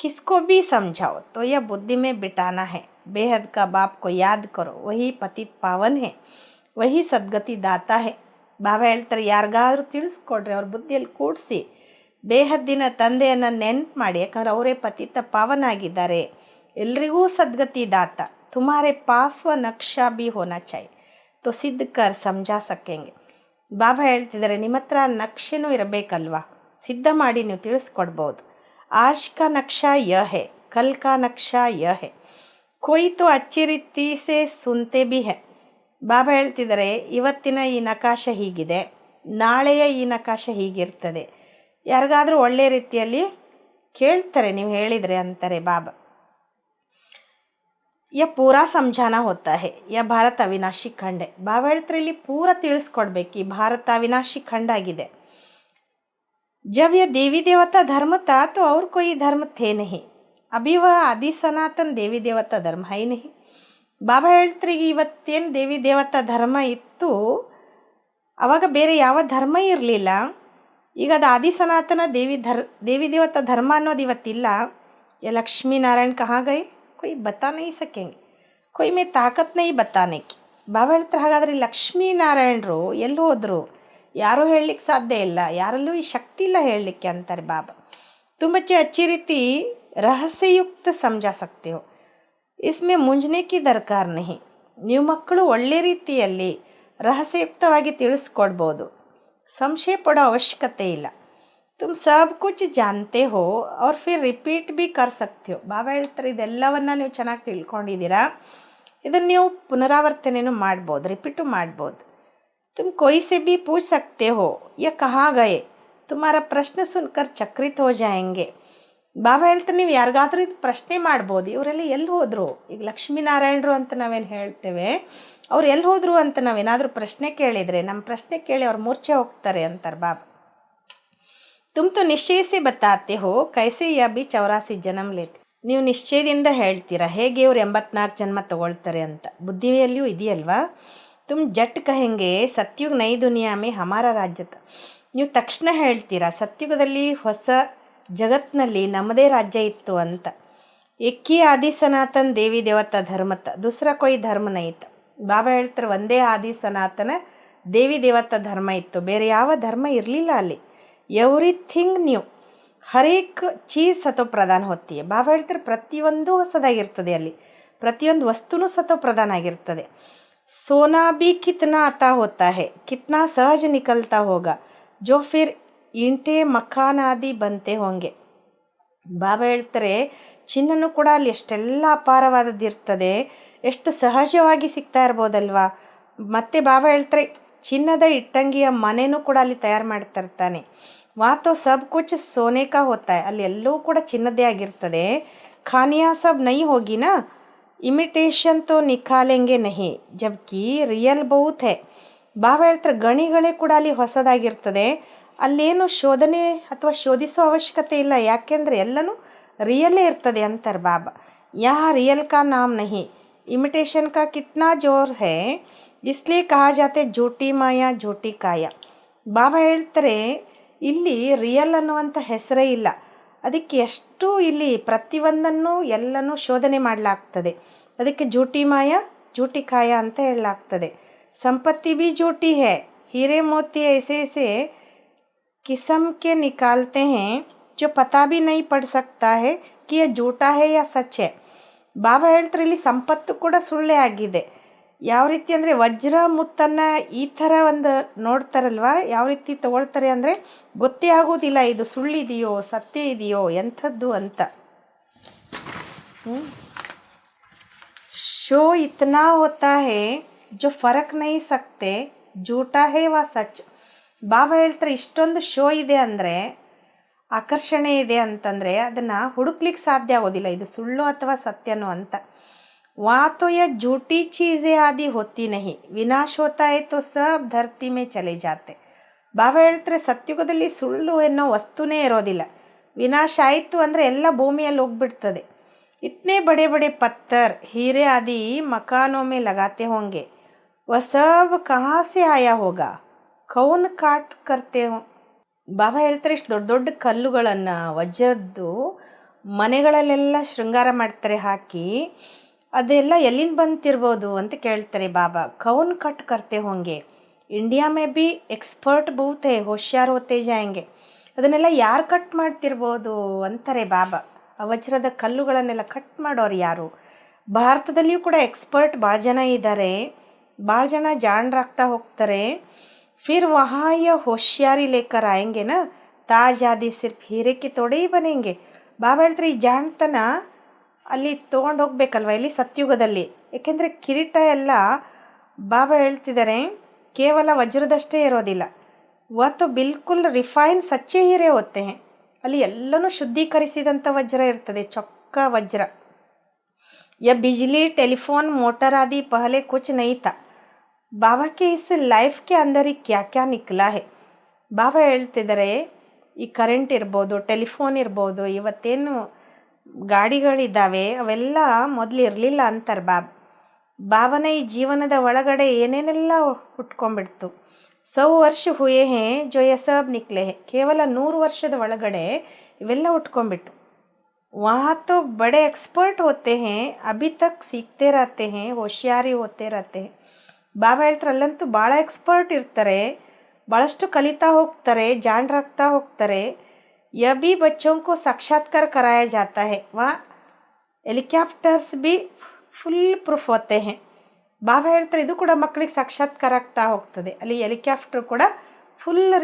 ಕಿಸ್ಕೋ ಭಿ ಸಮझाओ तो यह बुद्धि में बिठाना है, बेहद का बाप को याद करो, वही पतित पावन है, वही सद्गति दाता है. ಬಾಬಾ ಹೇಳ್ತಾರೆ ಯಾರಿಗಾದ್ರೂ ತಿಳಿಸ್ಕೊಡ್ರಿ, ಅವ್ರ ಬುದ್ಧಿಯಲ್ಲಿ ಕೂಡಿಸಿ ಬೇಹದ್ದಿನ ತಂದೆಯನ್ನು ನೆನ್ಪು ಮಾಡಿ, ಯಾಕಂದ್ರೆ ಅವರೇ ಪತಿತ ಪಾವನಾಗಿದ್ದಾರೆ, ಎಲ್ರಿಗೂ ಸದ್ಗತಿ ದಾತ. ತುಮಾರೆ ಪಾಸ್ವ ನಕ್ಷಾ ಭಿ ಹೋನಾ ಚಾಯ್ ತೋ ಸಿದ್ಧ ಕರ್ ಸಮझा ಸಕೆಂಗೆ. ಬಾಬಾ ಹೇಳ್ತಿದ್ದಾರೆ ನಿಮ್ಮ ಹತ್ರ ನಕ್ಷೆನೂ ಇರಬೇಕಲ್ವಾ, ಸಿದ್ಧ ಮಾಡಿ ನೀವು ತಿಳಿಸ್ಕೊಡ್ಬೋದು. आज का नक्शा यह है, कल का नक्शा यह है, कोई तो अच्छी रीति से सुनते भी है. ಬಾಬಾ ಹೇಳ್ತಿದ್ದಾರೆ ಇವತ್ತಿನ ಈ ನಕಾಶ ಹೀಗಿದೆ, ನಾಳೆಯ ಈ ನಕಾಶ ಹೀಗಿರ್ತದೆ, ಯಾರಿಗಾದರೂ ಒಳ್ಳೆಯ ರೀತಿಯಲ್ಲಿ ಕೇಳ್ತಾರೆ ನೀವು ಹೇಳಿದರೆ ಅಂತಾರೆ ಬಾಬಾ. ಯ ಪೂರಾ ಸಮझाना होता है, ಯ ಭಾರತ ಅವಿನಾಶಿ ಖಂಡ. ಬಾಬಾ ಹೇಳ್ತಾರೆ ಇಲ್ಲಿ ಪೂರ ತಿಳಿಸ್ಕೊಡ್ಬೇಕು, ಈ ಭಾರತ ಅವಿನಾಶಿ ಖಂಡ ಆಗಿದೆ. जब यह देवी देवता धर्म था तो और कोई धर्म थे नहीं, अभी वह आदि सनातन देवी देवता धर्म है ही नहीं. ಬಾಬಾ ಹೇಳ್ತಾರೆ ಈಗ ಇವತ್ತೇನು ದೇವಿ ದೇವತಾ ಧರ್ಮ ಇತ್ತು, ಆವಾಗ ಬೇರೆ ಯಾವ ಧರ್ಮ ಇರಲಿಲ್ಲ. ಈಗ ಅದು ಆದಿ ಸನಾತನ ದೇವಿ ದೇವತಾ ಧರ್ಮ ಅನ್ನೋದು ಇವತ್ತಿಲ್ಲ. ये लक्ष्मी नारायण कहाँ गए, कोई बता नहीं सकेंगे, कोई में ताकत नहीं बताने की. ಬಾಬಾ ಹೇಳ್ತಾರೆ ಹಾಗಾದರೆ ಲಕ್ಷ್ಮೀನಾರಾಯಣರು ಎಲ್ಲಿ ಹೋದರು, ಯಾರೂ ಹೇಳಲಿಕ್ಕೆ ಸಾಧ್ಯ ಇಲ್ಲ, ಯಾರಲ್ಲೂ ಈ ಶಕ್ತಿ ಇಲ್ಲ ಹೇಳಲಿಕ್ಕೆ ಅಂತಾರೆ ಬಾಬಾ. ತುಂಬ ಅಚ್ಚಿ ರೀತಿ रहस्ययुक्त समझा सकते हो. इसमें मुंझने की दरकार नहीं. ನೀವು ಮಕ್ಕಳು ಒಳ್ಳೆ ರೀತಿಯಲ್ಲಿ ರಹಸ್ಯಯುಕ್ತವಾಗಿ ತಿಳಿಸ್ಕೊಡ್ಬೋದು. ಸಂಶಯ ಪಡೋ ಅವಶ್ಯಕತೆ ಇಲ್ಲ. तुम सब कुछ जानते हो और फिर रिपीट भी कर सकते हो. ಬಾಬಾ ಹೇಳ್ತಾರೆ ಇದೆಲ್ಲವನ್ನು ನೀವು ಚೆನ್ನಾಗಿ ತಿಳ್ಕೊಂಡಿದ್ದೀರಾ, ಇದನ್ನು ನೀವು ಪುನರಾವರ್ತನೆಯೂ ಮಾಡ್ಬೋದು, ರಿಪೀಟು ಮಾಡ್ಬೋದು. तुम कोई से भी पूछ सकते हो ये कहाँ गए, तुम्हारा प्रश्न सुनकर चकित हो जाएंगे. ಬಾಬಾ ಹೇಳ್ತಾರೆ ನೀವು ಯಾರಿಗಾದ್ರೂ ಇದು ಪ್ರಶ್ನೆ ಮಾಡ್ಬೋದು, ಇವರೆಲ್ಲ ಎಲ್ಲಿ ಹೋದರು. ಈಗ ಲಕ್ಷ್ಮೀನಾರಾಯಣರು ಅಂತ ನಾವೇನು ಹೇಳ್ತೇವೆ, ಅವ್ರು ಎಲ್ಲಿ ಹೋದರು ಅಂತ ನಾವೇನಾದರೂ ಪ್ರಶ್ನೆ ಕೇಳಿದರೆ, ನಮ್ಮ ಪ್ರಶ್ನೆ ಕೇಳಿ ಅವ್ರು ಮೂರ್ಛೆ ಹೋಗ್ತಾರೆ ಅಂತಾರೆ ಬಾಬಾ. तुम तो निश्चय से बताते हो कैसे यह भी 84 जन्म लेते. ನೀವು ನಿಶ್ಚಯದಿಂದ ಹೇಳ್ತೀರಾ ಹೇಗೆ ಇವ್ರು 84 ಜನ್ಮ ತಗೊಳ್ತಾರೆ ಅಂತ. ಬುದ್ಧಿಯಲ್ಲಿಯೂ ಇದೆಯಲ್ವಾ. ತುಮ್ ಜಟ್ ಕಹೆಂಗೆ ಸತ್ಯುಗ್ ನೈ ದುನಿಯಾ ಮೇ ಹಮಾರ ರಾಜ್ಯತ. ನೀವು ತಕ್ಷಣ ಹೇಳ್ತೀರಾ ಸತ್ಯುಗದಲ್ಲಿ ಹೊಸ ಜಗತ್ನಲ್ಲಿ ನಮ್ಮದೇ ರಾಜ್ಯ ಇತ್ತು ಅಂತ. ಎಕ್ಕಿ ಆದಿ ಸನಾತನ್ ದೇವಿ ದೇವತಾ ಧರ್ಮತ ದೂಸರಾ ಕೊಯ್ ಧರ್ಮ ನೈತ. ಬಾಬಾ ಹೇಳ್ತಾರೆ ಒಂದೇ ಆದಿ ಸನಾತನ ದೇವಿ ದೇವತಾ ಧರ್ಮ ಇತ್ತು, ಬೇರೆ ಯಾವ ಧರ್ಮ ಇರಲಿಲ್ಲ ಅಲ್ಲಿ. ಎವ್ರಿಥಿಂಗ್ ನ್ಯೂ, ಹರೇಕ್ ಚೀಸ್ ಸತೋ ಪ್ರಧಾನ ಹೊತ್ತಿ. ಬಾಬಾ ಹೇಳ್ತಾರೆ ಪ್ರತಿಯೊಂದು ಹೊಸದಾಗಿರ್ತದೆ ಅಲ್ಲಿ, ಪ್ರತಿಯೊಂದು ವಸ್ತುನೂ ಸತೋ ಪ್ರಧಾನ ಆಗಿರ್ತದೆ. सोना भी कितना आता होता है, कितना सहज निकलता होगा, जो फिर ईंटे मकान आदि बनते होंगे. ಬಾಬಾ ಹೇಳ್ತಾರೆ ಚಿನ್ನನೂ ಕೂಡ ಅಲ್ಲಿ ಎಷ್ಟೆಲ್ಲ ಅಪಾರವಾದದ್ದಿರ್ತದೆ, ಎಷ್ಟು ಸಹಜವಾಗಿ ಸಿಗ್ತಾ ಇರ್ಬೋದಲ್ವಾ. ಮತ್ತು ಬಾಬಾ ಹೇಳ್ತಾರೆ ಚಿನ್ನದ ಇಟ್ಟಂಗಿಯ ಮನೆಯೂ ಕೂಡ ಅಲ್ಲಿ ತಯಾರು ಮಾಡ್ತಿರ್ತಾನೆ. ವಾತೋ ಸಬ್ ಕುಚ್ ಸೋನೆ ಕಾ ಹೋತಾ ಹೈ, ಅಲ್ಲಿ ಎಲ್ಲವೂ ಕೂಡ ಚಿನ್ನದೇ ಆಗಿರ್ತದೆ. ಖಾನಿಯಾ ಸಬ್ ನೈ ಹೋಗಿನಾ, ಇಮಿಟೇಷನ್ ತೋ ನಿಖಾಲೆಂಗೆ ನಹಿ ಜಬ್ಕಿ ರಿಯಲ್ ಬಹುತ್ ಹೈ. ಬಾಬಾ ಹೇಳ್ತಾರೆ ಗಣಿಗಳೇ ಕೂಡ ಅಲ್ಲಿ ಹೊಸದಾಗಿರ್ತದೆ, ಅಲ್ಲೇನು ಶೋಧನೆ ಅಥವಾ ಶೋಧಿಸೋ ಅವಶ್ಯಕತೆ ಇಲ್ಲ, ಯಾಕೆಂದರೆ ಎಲ್ಲನೂ ರಿಯಲ್ಲೇ ಇರ್ತದೆ ಅಂತಾರೆ ಬಾಬಾ. ಯಾ ರಿಯಲ್ ಕಾ ನಾಮ್ ನಹಿ, ಇಮಿಟೇಷನ್ ಕಾ ಕಿತ್ನಾ ಜೋರ್ ಹೈ, ಇಸ್ಲಿಯೇ ಕಹಾ ಜಾತೆ ಜೂಟಿ ಮಾಯಾ ಜೂಟಿ ಕಾಯ. ಬಾಬಾ ಹೇಳ್ತಾರೆ ಇಲ್ಲಿ ರಿಯಲ್ ಅನ್ನುವಂಥ ಹೆಸರೇ ಇಲ್ಲ, ಅದಕ್ಕೆ ಎಷ್ಟು ಇಲ್ಲಿ ಪ್ರತಿಯೊಂದನ್ನು ಎಲ್ಲನೂ ಶೋಧನೆ ಮಾಡಲಾಗ್ತದೆ, ಅದಕ್ಕೆ ಜೂಟಿ ಮಾಯ ಜೂಟಿ ಕಾಯ ಅಂತ ಹೇಳಲಾಗ್ತದೆ. ಸಂಪತ್ತಿ ಬಿ ಜೂಟಿ ಹೇ, ಹೀರೆ ಮೋತಿ ऐसे ऐसे किस्म के निकालते हैं जो पता भी नहीं पड़ सकता है कि ये झूठा है या सच है. ಬಾಬಾ ಹೇಳ್ತಾರೆ ಇಲ್ಲಿ ಸಂಪತ್ತು ಕೂಡ ಸುಳ್ಳೇ ಆಗಿದೆ. ಯಾವ ರೀತಿ ಅಂದರೆ ವಜ್ರ ಮುತ್ತನ್ನು ಈ ಥರ ಒಂದು ನೋಡ್ತಾರಲ್ವ, ಯಾವ ರೀತಿ ತಗೊಳ್ತಾರೆ ಅಂದರೆ ಗೊತ್ತೇ ಆಗೋದಿಲ್ಲ ಇದು ಸುಳ್ಳಿದೆಯೋ ಸತ್ಯ ಇದೆಯೋ ಎಂಥದ್ದು ಅಂತ. ಶೋ ಇತನಾ ಹೋತಾ ಹೇ ಜೋ ಫರಕ್ ನೈ ಸಕ್ತೆ ಜೂಟಾ ಹೇ ವಾ ಸಚ್. ಬಾಬಾ ಹೇಳ್ತಾರೆ ಇಷ್ಟೊಂದು ಶೋ ಇದೆ ಅಂದರೆ, ಆಕರ್ಷಣೆ ಇದೆ ಅಂತಂದರೆ ಅದನ್ನು ಹುಡುಕ್ಲಿಕ್ಕೆ ಸಾಧ್ಯ ಆಗೋದಿಲ್ಲ ಇದು ಸುಳ್ಳು ಅಥವಾ ಸತ್ಯನೋ ಅಂತ. ವಾ ತೋ ಯಾ ಜೂಟಿ ಚೀಸೆ ಆದಿ ಹೋತಿ ನಹಿ, ವಿನಾಶ ಹೋತಾ ಹೈ ತೋ ಸಬ್ ಧರ್ತಿ ಮೇ ಚಲೆ ಜಾತೆ. ಬಾಬಾ ಹೇಳ್ತಾರೆ ಸತ್ಯುಗದಲ್ಲಿ ಸುಳ್ಳು ಎನ್ನೋ ವಸ್ತುನೇ ಇರೋದಿಲ್ಲ, ವಿನಾಶ ಆಯಿತು ಅಂದರೆ ಎಲ್ಲ ಭೂಮಿಯಲ್ಲಿ ಹೋಗ್ಬಿಡ್ತದೆ. ಇತನೇ ಬಡೆ ಬಡೆ ಪತ್ತರ್ ಹೀರೆ ಆದಿ ಮಕಾನೋ ಮೇ ಲಗಾತೆ ಹೋಂಗೆ, ವ ಸಬ್ ಕಹಾ ಸೆ ಆಯಾ ಹೋಗಾ, ಕೌನ್ ಕಾಟ್ ಕರ್ತೆ ಹೋ. ಬಾಬಾ ಹೇಳ್ತಾರೆ ಇಷ್ಟು ದೊಡ್ಡ ದೊಡ್ಡ ಕಲ್ಲುಗಳನ್ನು ವಜ್ರದ್ದು ಮನೆಗಳಲ್ಲೆಲ್ಲ ಶೃಂಗಾರ ಮಾಡ್ತಾರೆ ಹಾಕಿ, ಅದೆಲ್ಲ ಎಲ್ಲಿಂದ ಬಂತಿರ್ಬೋದು ಅಂತ ಕೇಳ್ತಾರೆ ಬಾಬಾ. ಕೌನ್ ಕಟ್ ಕರ್ತೆ ಹೋಂಗೆ, ಇಂಡಿಯಾ ಮೇ ಬಿ ಎಕ್ಸ್ಪರ್ಟ್ ಬಹುತ್ ಹೇ ಹೋಶ್ಯಾರ್ ಹೋತೆ ಜಾಯಂಗೆ. ಅದನ್ನೆಲ್ಲ ಯಾರು ಕಟ್ ಮಾಡ್ತಿರ್ಬೋದು ಅಂತಾರೆ ಬಾಬಾ. ಆ ವಜ್ರದ ಕಲ್ಲುಗಳನ್ನೆಲ್ಲ ಕಟ್ ಮಾಡೋರು ಯಾರು. ಭಾರತದಲ್ಲಿಯೂ ಕೂಡ ಎಕ್ಸ್ಪರ್ಟ್ ಭಾಳ ಜನ ಇದ್ದಾರೆ, ಭಾಳ ಜನ ಜಾಣರಾಗ್ತಾ ಹೋಗ್ತಾರೆ. ಫಿರ್ ವಹಾ ಯ ಹೋಶ್ಯಾರಿ ಲೇಕರ್ ಆಯಂಗೆ ನಾ, ತಾಜ್ ಆದಿ ಸಿರ್ಫ್ ಹೀರೆಕ್ಕೆ ತೊಡೆ ಬನೆಂಗೆ. ಬಾಬಾ ಹೇಳ್ತಾರೆ ಈ ಜಾಣತನ ಅಲ್ಲಿ ತೊಗೊಂಡು ಹೋಗ್ಬೇಕಲ್ವ ಇಲ್ಲಿ ಸತ್ಯುಗದಲ್ಲಿ, ಏಕೆಂದರೆ ಕಿರೀಟ ಎಲ್ಲ ಬಾಬಾ ಹೇಳ್ತಿದ್ದಾರೆ ಕೇವಲ ವಜ್ರದಷ್ಟೇ ಇರೋದಿಲ್ಲ. ವತ್ತು ಬಿಲ್ಕುಲ್ ರಿಫೈನ್ ಸಚ್ಚೆ ಹೀರೆ ಹೋತೆ, ಅಲ್ಲಿ ಎಲ್ಲನೂ ಶುದ್ಧೀಕರಿಸಿದಂಥ ವಜ್ರ ಇರ್ತದೆ, ಚೊಕ್ಕ ವಜ್ರ. ಯ ಬಿಜ್ಲಿ ಟೆಲಿಫೋನ್ ಮೋಟರ್ ಆದಿ ಪಹಲೆ ಕುಚ್ ನಹೀ ತಾ, ಬಾಬಾ ಕೆ ಇಸ್ ಲೈಫ್ ಕೆ ಅಂದರ್ ಕ್ಯಾ ಕ್ಯಾ ನಿಕ್ಲಾ ಹೇ. ಬಾಬಾ ಹೇಳ್ತಿದ್ದಾರೆ ಈ ಕರೆಂಟ್ ಇರ್ಬೋದು, ಟೆಲಿಫೋನ್ ಇರ್ಬೋದು, ಇವತ್ತೇನು ಗಾಡಿಗಳಿದ್ದಾವೆ ಅವೆಲ್ಲ ಮೊದಲು ಇರಲಿಲ್ಲ ಅಂತಾರೆ ಬಾಬಾ. ಬಾಬಾನ ಈ ಜೀವನದ ಒಳಗಡೆ ಏನೇನೆಲ್ಲ ಹುಟ್ಕೊಂಡ್ಬಿಡ್ತು. 100 ವರ್ಷ ಹುಯೇ ಹೇ ಜೋ ಯೆ ಸಬ್ ನಿಕ್ಲೆ ಹೇ, ಕೇವಲ 100 ವರ್ಷದ ಒಳಗಡೆ ಇವೆಲ್ಲ ಹುಟ್ಕೊಂಡ್ಬಿಟ್ಟು. वहाँ तो बड़े एक्सपर्ट होते हैं, अभी तक सीखते रहते हैं, होशियारी होते रहते हैं. ಬಾಬಾ ಹೇಳ್ತಾರೆ ಅಲ್ಲಂತೂ ಭಾಳ ಎಕ್ಸ್ಪರ್ಟ್ ಇರ್ತಾರೆ, ಭಾಳಷ್ಟು ಕಲಿತಾ ಹೋಗ್ತಾರೆ, ಜಾಣರಾಗ್ತಾ ಹೋಗ್ತಾರೆ. यह भी बच्चों को साक्षात्कार कराया जाता है। वहाँ ಹೆಲಿಕಾಪ್ಟರ್ಸ್ भी ಫುಲ್ ಪ್ರೂಫ್ ಹೋತೆ हैं. ಬಾಬಾ ಹೇಳ್ತಾರೆ ಇದು ಕೂಡ ಮಕ್ಕಳಿಗೆ ಸಾಕ್ಷಾತ್ಕಾರ ಆಗ್ತಾ ಹೋಗ್ತದೆ. ಅಲ್ಲಿ ಹೆಲಿಕಾಪ್ಟರ್ ಕೂಡ ಫುಲ್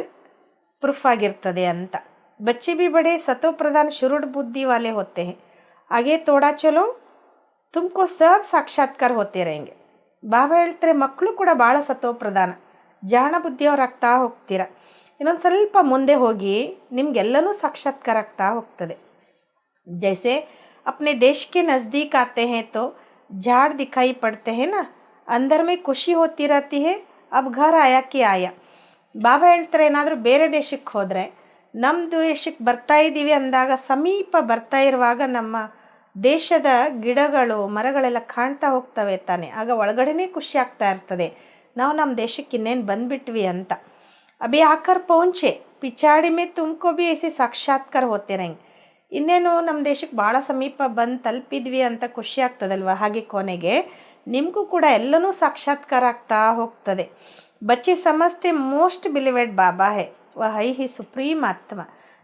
ಪ್ರೂಫ್ ಆಗಿರ್ತದೆ ಅಂತ. बच्चे भी बड़े सतो प्रधान शुरुड़ बुद्धि वाले होते हैं. आगे थोड़ा चलो तुमको सब साक्षात्कार होते रहेंगे. ಬಾಬಾ ಹೇಳ್ತಾರೆ ಮಕ್ಕಳು ಕೂಡ ಭಾಳ ಸತೋಪ್ರಧಾನ ಜಾಣ ಬುದ್ಧಿಯವರಾಗ್ತಾ ಹೋಗ್ತೀರ. ಇನ್ನೊಂದು ಸ್ವಲ್ಪ ಮುಂದೆ ಹೋಗಿ ನಿಮಗೆಲ್ಲನೂ ಸಾಕ್ಷಾತ್ಕಾರ ಆಗ್ತಾ ಹೋಗ್ತದೆ. जैसे अपने देश के नज़दीक आते हैं तो झाड़ दिखाई पड़ते हैं ना, अंदर में ಖುಷಿ होती रहती है. अब घर आया कि आया. ಬಾಬಾ ಹೇಳ್ತಾರೆ ಏನಾದರೂ ಬೇರೆ ದೇಶಕ್ಕೆ ಹೋದರೆ ನಮ್ಮ ದೇಶಕ್ಕೆ ಬರ್ತಾ ಇದ್ದೀವಿ ಅಂದಾಗ ಸಮೀಪ ಬರ್ತಾ ಇರುವಾಗ ನಮ್ಮ ದೇಶದ ಗಿಡಗಳು ಮರಗಳೆಲ್ಲ ಕಾಣ್ತಾ ಹೋಗ್ತವೆ ತಾನೆ. ಆಗ ಒಳಗಡೆನೇ ಖುಷಿ ಆಗ್ತಾ ಇರ್ತದೆ, ನಾವು ನಮ್ಮ ದೇಶಕ್ಕೆ ಇನ್ನೇನು ಬಂದುಬಿಟ್ವಿ ಅಂತ. ಅಭಿ ಆಕರ್ ಪਹੁಂಚೆ ಪಿಚಾಡಿ ಮೇ ತುಮಕೋ ಭಿ ಐಸೆ ಸಾಕ್ಷಾತ್ಕಾರ ಹೋತೆ रहेंगे. ಇನ್ನೇನು ನಮ್ಮ ದೇಶಕ್ಕೆ ಭಾಳ ಸಮೀಪ ಬಂದು ತಲುಪಿದ್ವಿ ಅಂತ ಖುಷಿ ಆಗ್ತದಲ್ವ, ಹಾಗೆ ಕೊನೆಗೆ ನಿಮಗೂ ಕೂಡ ಎಲ್ಲನೂ ಸಾಕ್ಷಾತ್ಕಾರ ಆಗ್ತಾ ಹೋಗ್ತದೆ. ಬಚ್ಚೆ ಸಮಸ್ತೆ ಮೋಸ್ಟ್ ಬಿಲಿವೆಡ್ ಬಾಬಾ ಹೇ ವಹ ಹಿ ಸುಪ್ರೀಂ ಆತ್ಮ.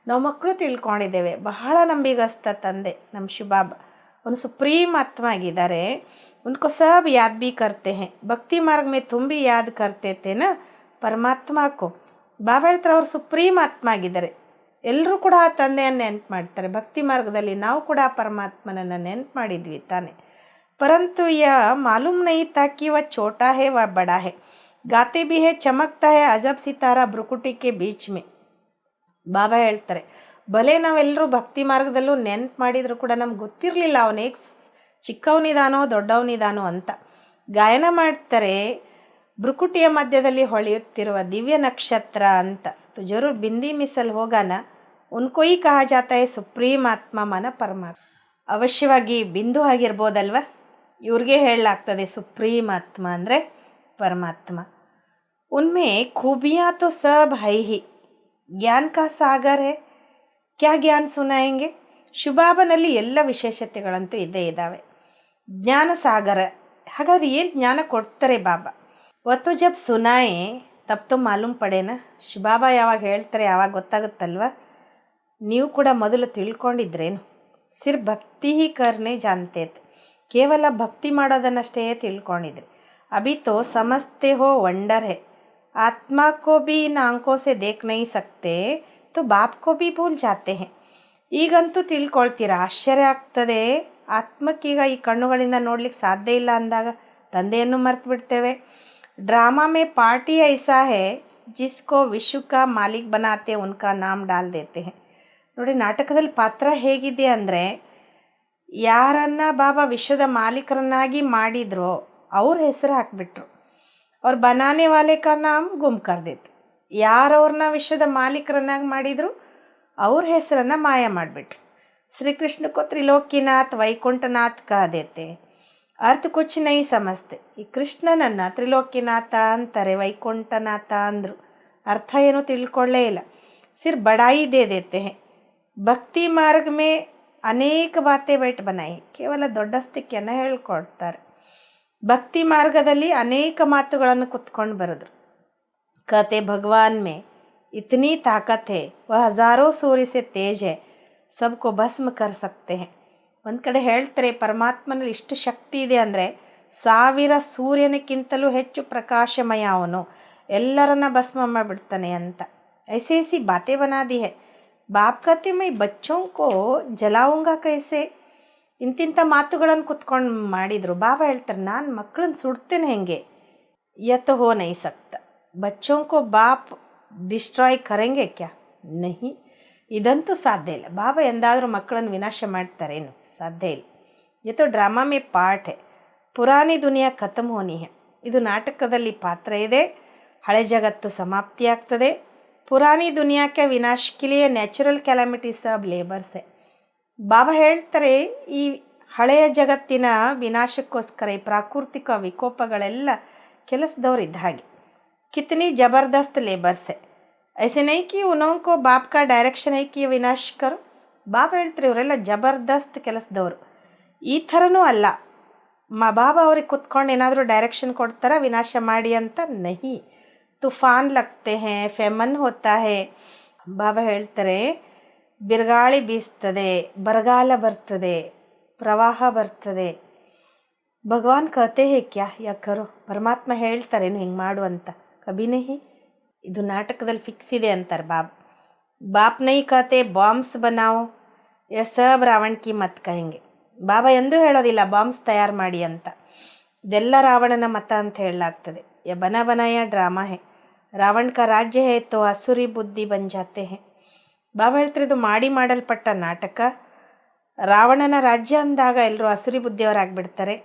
ನಾವು ಮಕ್ಕಳು ತಿಳ್ಕೊಂಡಿದ್ದೇವೆ ಬಹಳ ನಂಬಿಗಸ್ತ ತಂದೆ ನಮ್ಮ ಶಿವಬಾಬಾ ಅವನು ಸುಪ್ರೀಂ ಆತ್ಮ ಆಗಿದ್ದಾರೆ. ಉನ್ಕೋ ಸಬ್ ಯಾದ್ ಭಿ ಕರ್ತೆ ಹೇ. ಭಕ್ತಿ ಮಾರ್ಗ ಮೇ ತುಂಬ ಯಾದ್ ಕರ್ತೆ ತೇನ ಪರಮಾತ್ಮಕೋ. ಬಾಬಾ ಹೇಳ್ತಾರೆ ಅವರು ಸುಪ್ರೀಂ ಆತ್ಮ ಆಗಿದ್ದಾರೆ. ಎಲ್ಲರೂ ಕೂಡ ಆ ತಂದೆಯನ್ನು ನೆನ್ಪು ಮಾಡ್ತಾರೆ. ಭಕ್ತಿ ಮಾರ್ಗದಲ್ಲಿ ನಾವು ಕೂಡ ಪರಮಾತ್ಮನನ್ನು ನೆನ್ಪು ಮಾಡಿದ್ವಿ ತಾನೆ. ಪರಂತು ಯ ಮಾಲೂಮ್ ನಹೀ ತಾ ಕಿ ವ ಛೋಟಾ ಹೇ ವ ಬಡಾ ಹೇ, ಗಾತೆ ಭಿ ಹೇ ಚಮಕ್ತಾ ಹೇ ಅಜಬ್ ಸಿತಾರಾ ಭ್ರುಕುಟಿ ಕೆ ಬೀಚ್ ಮೇ. ಬಾಬಾ ಹೇಳ್ತಾರೆ ಭಲೆ ನಾವೆಲ್ಲರೂ ಭಕ್ತಿ ಮಾರ್ಗದಲ್ಲೂ ನೆನ್ಪು ಮಾಡಿದರೂ ಕೂಡ ನಮ್ಗೆ ಗೊತ್ತಿರಲಿಲ್ಲ ಅವನು ಹೇಗೆ ಚಿಕ್ಕವನಿದಾನೋ ದೊಡ್ಡವನಿದಾನೋ ಅಂತ. ಗಾಯನ ಮಾಡ್ತಾರೆ ಭ್ರುಕುಟಿಯ ಮಧ್ಯದಲ್ಲಿ ಹೊಳೆಯುತ್ತಿರುವ ದಿವ್ಯ ನಕ್ಷತ್ರ ಅಂತ. तो जरूर बिंदी मिसल होगा ना, उनको ही कहा जाता है ಸುಪ್ರೀಂ ಆತ್ಮ ಮನ ಪರಮಾತ್ಮ. ಅವಶ್ಯವಾಗಿ ಬಿಂದು ಆಗಿರ್ಬೋದಲ್ವ, ಇವ್ರಿಗೆ ಹೇಳಲಾಗ್ತದೆ ಸುಪ್ರೀಂ ಆತ್ಮ ಅಂದರೆ ಪರಮಾತ್ಮ. ಉನ್ಮೇ ಖೂಬಿಯಾಂ ತೋ ಸಬ್ ಹೈ ಹಿ, ಜ್ಞಾನ ಕಾ ಸಾಗರ್ ಹೇ, ಕ್ಯಾ ಜ್ಞಾನ ಸುನಾಯೆಂಗೆ. ಶುಭಾಬನಲ್ಲಿ ಎಲ್ಲ ವಿಶೇಷತೆಗಳಂತೂ ಇದ್ದೇ ಇದ್ದಾವೆ. ಜ್ಞಾನ ಸಾಗರ, ಹಾಗಾದ್ರೆ ಏನು ಜ್ಞಾನ ಕೊಡ್ತಾರೆ ಬಾಬಾ. ಒತ್ತು ಜಬ್ ಸುನಾಯೆ ತಪ್ಪು ತೋ ಮಾಲೂಮ್ ಪಡೇನ. ಶಿವಬಾಬಾ ಯಾವಾಗ ಹೇಳ್ತಾರೆ ಯಾವಾಗ ಗೊತ್ತಾಗುತ್ತಲ್ವ. ನೀವು ಕೂಡ ಮೊದಲು ತಿಳ್ಕೊಂಡಿದ್ರೇನು, ಸಿರ್ಫ್ ಭಕ್ತಿ ಹಿ ಕರ್ನೆ ಜಾನ್ತೆ ತು, ಕೇವಲ ಭಕ್ತಿ ಮಾಡೋದನ್ನಷ್ಟೇ ತಿಳ್ಕೊಂಡಿದ್ರಿ. ಅಭಿ ತೋ ಸಮಸ್ತೆ ಹೋ ವಂಡರ್ ಹೇ, ಆತ್ಮ ಕೋ ಭಿ ಇನ್ ಆಂಖೋ ಸೆ ದೇಖ್ ನಹೀ ಸಕ್ತೆ ತೋ ಬಾಪ್ ಕೋ ಭಿ ಭೂಲ್ ಜಾತೆ ಹೇ. ಈಗಂತೂ ತಿಳ್ಕೊಳ್ತೀರ, ಆಶ್ಚರ್ಯ ಆಗ್ತದೆ. ಆತ್ಮಕ್ಕೀಗ ಈ ಕಣ್ಣುಗಳಿಂದ ನೋಡ್ಲಿಕ್ಕೆ ಸಾಧ್ಯ ಇಲ್ಲ ಅಂದಾಗ ತಂದೆಯನ್ನು ಮರ್ತು ಬಿಡ್ತೇವೆ. ड्रामा में पार्टी ऐसा है जिसको विश्व का मालिक बनाते उनका नाम डाल देते हैं. ನೋಡಿ ನಾಟಕದಲ್ಲಿ ಪಾತ್ರ ಹೇಗಿದೆ ಅಂದರೆ, ಯಾರನ್ನ ಬಾಬಾ ವಿಶ್ವದ ಮಾಲೀಕರನ್ನಾಗಿ ಮಾಡಿದ್ರೋ ಅವ್ರ ಹೆಸರು ಹಾಕಿಬಿಟ್ರು. ಅವ್ರ ಬನಾನೆ ವಾಲೆ ಕಾ ನಾಮ್ ಗುಮ್ ಕರ್ದಿತ್ತು. ಯಾರವ್ರನ್ನ ವಿಶ್ವದ ಮಾಲೀಕರನ್ನಾಗಿ ಮಾಡಿದ್ರು ಅವ್ರ ಹೆಸರನ್ನು ಮಾಯ ಮಾಡಿಬಿಟ್ರು. ಶ್ರೀಕೃಷ್ಣ ಕೋ ತ್ರಿಲೋಕಿನಾಥ್ ವೈಕುಂಠನಾಥ್ ಕಹ ದೇತೆ. ಅರ್ಥ ಕುಚ್ ನೈ ಸಮಸ್ತೆ. ಈ ಕೃಷ್ಣನನ್ನು ತ್ರಿಲೋಕಿನಾಥ ಅಂತಾರೆ, ವೈಕುಂಠನಾಥ ಅಂದರು, ಅರ್ಥ ಏನೂ ತಿಳ್ಕೊಳ್ಳೇ ಇಲ್ಲ. ಸಿರ್ ಬಡಾಯಿ ದೇ ದೇತೆ ಹೇ. ಭಕ್ತಿ ಮಾರ್ಗ ಮೇ ಅನೇಕ ಬಾತೆ ಬೈಟ್ ಬನಾಯಿ, ಕೇವಲ ದೊಡ್ಡಸ್ತಿಕೆಯನ್ನು ಹೇಳ್ಕೊಡ್ತಾರೆ. ಭಕ್ತಿ ಮಾರ್ಗದಲ್ಲಿ ಅನೇಕ ಮಾತುಗಳನ್ನು ಕುತ್ಕೊಂಡು ಬರೆದ್ರು. ಕತೆ ಭಗವಾನ್ ಮೇ ಇತನಿ ತಾಕತ್ ಹೇ, ವಹ ಹಜಾರೋ ಸೂರ್ಯ ಸೆ ತೇಜ್ ಹೇ, ಸಬ್ಕೋ ಭಸ್ಮ ಕರ್ ಸಕ್ತೆ ಹೇ. ಒಂದು ಕಡೆ ಹೇಳ್ತಾರೆ ಪರಮಾತ್ಮನಲ್ಲಿ ಇಷ್ಟು ಶಕ್ತಿ ಇದೆ ಅಂದರೆ 1000 ಸೂರ್ಯನಕ್ಕಿಂತಲೂ ಹೆಚ್ಚು ಪ್ರಕಾಶಮಯ ಅವನು, ಎಲ್ಲರನ್ನ ಭಸ್ಮ ಮಾಡಿಬಿಡ್ತಾನೆ ಅಂತ. ಐಸೆ ಐಸಿ ಬಾತೆ ಬನಾದಿ ಹೇ. ಬಾಪ್ ಕತೆ ಮೈ ಬಚ್ಚೋಂ ಕೋ ಜಲಾವುಂಗ ಕೈಸೆ. ಇಂತಿಂಥ ಮಾತುಗಳನ್ನು ಕುತ್ಕೊಂಡು ಮಾಡಿದರು. ಬಾಬಾ ಹೇಳ್ತಾರೆ ನಾನು ಮಕ್ಕಳನ್ನ ಸುಡ್ತೇನೆ ಹೆಂಗೆ. ಯತ್ ಹೋ ನೈ ಸಕ್ತ. ಬಚ್ಚೋಂ ಕೋ ಬಾಪ್ ಡಿಸ್ಟ್ರಾಯ್ ಕರೆಂಗೆ ಕ್ಯಾ ನಹಿ. ಇದಂತೂ ಸಾಧ್ಯ ಇಲ್ಲ. ಬಾಬಾ ಎಂದಾದರೂ ಮಕ್ಕಳನ್ನು ವಿನಾಶ ಮಾಡ್ತಾರೇನು, ಸಾಧ್ಯ ಇಲ್ಲ. ಇದು ಡ್ರಾಮಾ ಮೇ ಪಾಠ ಹೇ, ಪುರಾಣಿ ದುನಿಯಾ ಖತಮ್ ಹೋನಿ ಹೇ. ಇದು ನಾಟಕದಲ್ಲಿ ಪಾತ್ರ ಇದೆ, ಹಳೆ ಜಗತ್ತು ಸಮಾಪ್ತಿ ಆಗ್ತದೆ. ಪುರಾಣಿ ದುನಿಯಾಕ್ಕೆ ವಿನಾಶಕ್ಕಿಲಿಯೇ ನ್ಯಾಚುರಲ್ ಕ್ಯಾಲಮಿಟಿ ಸಬ್ ಲೇಬರ್ಸ್ ಹೇ. ಬಾಬಾ ಹೇಳ್ತಾರೆ ಈ ಹಳೆಯ ಜಗತ್ತಿನ ವಿನಾಶಕ್ಕೋಸ್ಕರ ಈ ಪ್ರಾಕೃತಿಕ ವಿಕೋಪಗಳೆಲ್ಲ ಕೆಲಸದವ್ರು ಇದ್ದ ಹಾಗೆ. ಕಿತನಿ ಜಬರ್ದಸ್ತ್ ಲೇಬರ್ಸ್ ಹೇ. ऐसे नहीं कि उनको बाप का डायरेक्शन है कि विनाश करो. ಬಾಬಾ ಹೇಳ್ತಾರೆ ಇವರೆಲ್ಲ ಜಬರ್ದಸ್ತ್ ಕೆಲಸದವರು. ಈ ಥರನೂ ಅಲ್ಲ, ಬಾಬಾ ಅವ್ರಿಗೆ ಕುತ್ಕೊಂಡು ಏನಾದರೂ ಡೈರೆಕ್ಷನ್ ಕೊಡ್ತಾರ ವಿನಾಶ ಮಾಡಿ ಅಂತ. ನಹಿ, ತುಫಾನ್ ಲಗ್ತೆ ಹೇ, ಫೆಮನ್ ಹೋತಾ ಹೇ. ಬಾಬಾ ಹೇಳ್ತಾರೆ ಬಿರುಗಾಳಿ ಬೀಸ್ತದೆ, ಬರಗಾಲ ಬರ್ತದೆ, ಪ್ರವಾಹ ಬರ್ತದೆ. ಭಗವಾನ್ ಕತೆ ಹೇ ಕ್ಯಾ ಯಾ ಕರೋ, ಪರಮಾತ್ಮ ಹೇಳ್ತಾರೇನು ಹಿಂಗೆ ಮಾಡು ಅಂತ? ಕಭಿ ನಹಿ. ಇದು ನಾಟಕದಲ್ಲಿ ಫಿಕ್ಸ್ ಇದೆ ಅಂತಾರೆ ಬಾಬ್. ಬಾಪ್ ನೈ ಕತೆ ಬಾಂಬ್ಸ್ ಬನಾओ ಯ ಸಬ್ ರಾವಣ ಕಿ ಮತ್ ಕಹೆಂಗೆ. ಬಾಬಾ ಎಂದೂ ಹೇಳೋದಿಲ್ಲ ಬಾಂಬ್ಸ್ ತಯಾರು ಮಾಡಿ ಅಂತ. ಇದೆಲ್ಲ ರಾವಣನ ಮತ ಅಂತ ಹೇಳಲಾಗ್ತದೆ. ಯ ಬನ ಬನಾಯ ಡ್ರಾಮಾ ಹೇ. ರಾವಣ ಕಾ ರಾಜ್ಯ ಹೇ ತೋ ಅಸುರಿ ಬುದ್ಧಿ ಬನ್ ಜಾತೆ ಹೇ. ಬಾಬಾ ಹೇಳ್ತಾರೆ ಇದು ಮಾಡಲ್ಪಟ್ಟ ನಾಟಕ. ರಾವಣನ ರಾಜ್ಯ ಅಂದಾಗ ಎಲ್ಲರೂ ಅಸುರಿ ಬುದ್ಧಿಯವರಾಗ್ಬಿಡ್ತಾರೆ.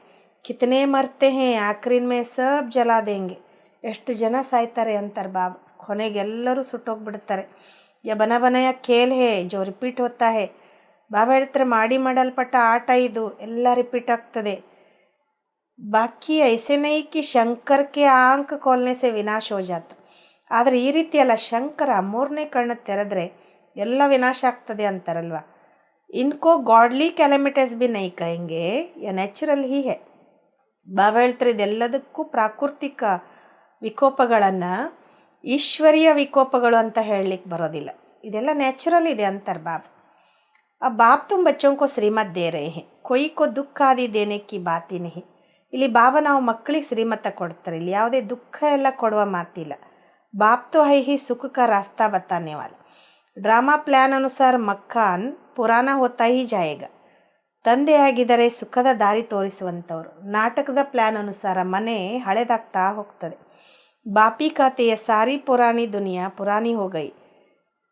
ಕಿತನೆ ಮರ್ತೆ ಹೇ ಆಖರಿನ್ ಮೇ ಸಬ್ ಜಲಾ ದೇಂಗೆ. ಎಷ್ಟು ಜನ ಸಾಯ್ತಾರೆ ಅಂತಾರೆ ಬಾಬಾ. ಕೊನೆಗೆ ಎಲ್ಲರೂ ಸುಟ್ಟೋಗ್ಬಿಡ್ತಾರೆ. ಯ ಬನ ಬನಯ ಖೇಲ್ ಹೇ ಜೋ ರಿಪೀಟ್ ಹೋಗ್ತಾ ಹೇ. ಬಾಬಾ ಹೇಳ್ತಾರೆ ಮಾಡಲ್ಪಟ್ಟ ಆಟ ಇದು, ಎಲ್ಲ ರಿಪೀಟ್ ಆಗ್ತದೆ. ಬಾಕಿ ಐಸೆ ನೈ ಕಿ ಶಂಕರ್ಗೆ ಆಂಕ್ ಕೋಲ್ನೆ ಸೆ ವಿನಾಶ ಹೋ ಜಾತ. ಆದರೆ ಈ ರೀತಿ ಅಲ್ಲ, ಶಂಕರ ಮೂರನೇ ಕಣ್ಣು ತೆರೆದ್ರೆ ಎಲ್ಲ ವಿನಾಶ ಆಗ್ತದೆ ಅಂತಾರಲ್ವ. ಇನ್ಕೋ ಗಾಡ್ಲಿ ಕ್ಯಾಲಮಿಟೀಸ್ ಬಿ ನೈ ಕಹೆಂಗೆ, ಯ ನ್ಯಾಚುರಲ್ ಹೀ ಹೇ. ಬಾಬಾ ಹೇಳ್ತಾರೆ ಇದೆಲ್ಲದಕ್ಕೂ ಪ್ರಾಕೃತಿಕ ವಿಕೋಪಗಳನ್ನು ಈಶ್ವರೀಯ ವಿಕೋಪಗಳು ಅಂತ ಹೇಳಲಿಕ್ಕೆ ಬರೋದಿಲ್ಲ. ಇದೆಲ್ಲ ನ್ಯಾಚುರಲ್ ಇದೆ ಅಂತಾರೆ ಬಾಬಾ. अब बाप तुम बच्चों को श्रीमत दे रहे हैं, कोई को दुख आदि देने की बात ही नहीं. ಇಲ್ಲಿ ಬಾಬಾ ನಾವು ಮಕ್ಕಳಿಗೆ ಶ್ರೀಮತ ಕೊಡ್ತಾರೆ. ಇಲ್ಲಿ ಯಾವುದೇ ದುಃಖ ಎಲ್ಲ ಕೊಡುವ ಮಾತಿಲ್ಲ. ಬಾಪ್ ತೋ ಹೈ ಹಿ ಸುಖ ಕಾ ರಾಸ್ತಾ ಬತಾನೆ ವಾಲ. ಡ್ರಾಮಾ ಪ್ಲ್ಯಾನ್ ಅನುಸಾರ ಮಕ್ಕಾನ್ ಪುರಾಣ ಹೋತಾ ಹಿ ಜಾಯೇಗ. ತಂದೆಯಾಗಿದ್ದರೆ ಸುಖದ ದಾರಿ ತೋರಿಸುವಂಥವ್ರು. ನಾಟಕದ ಪ್ಲ್ಯಾನ್ ಅನುಸಾರ ಮನೆ ಹಳೆದಾಗ್ತಾ ಹೋಗ್ತದೆ. ಬಾಪಿ ಖಾತೆಯ ಸಾರಿ ಪುರಾಣಿ ದುನಿಯಾ ಪುರಾಣಿ ಹೋಗೈ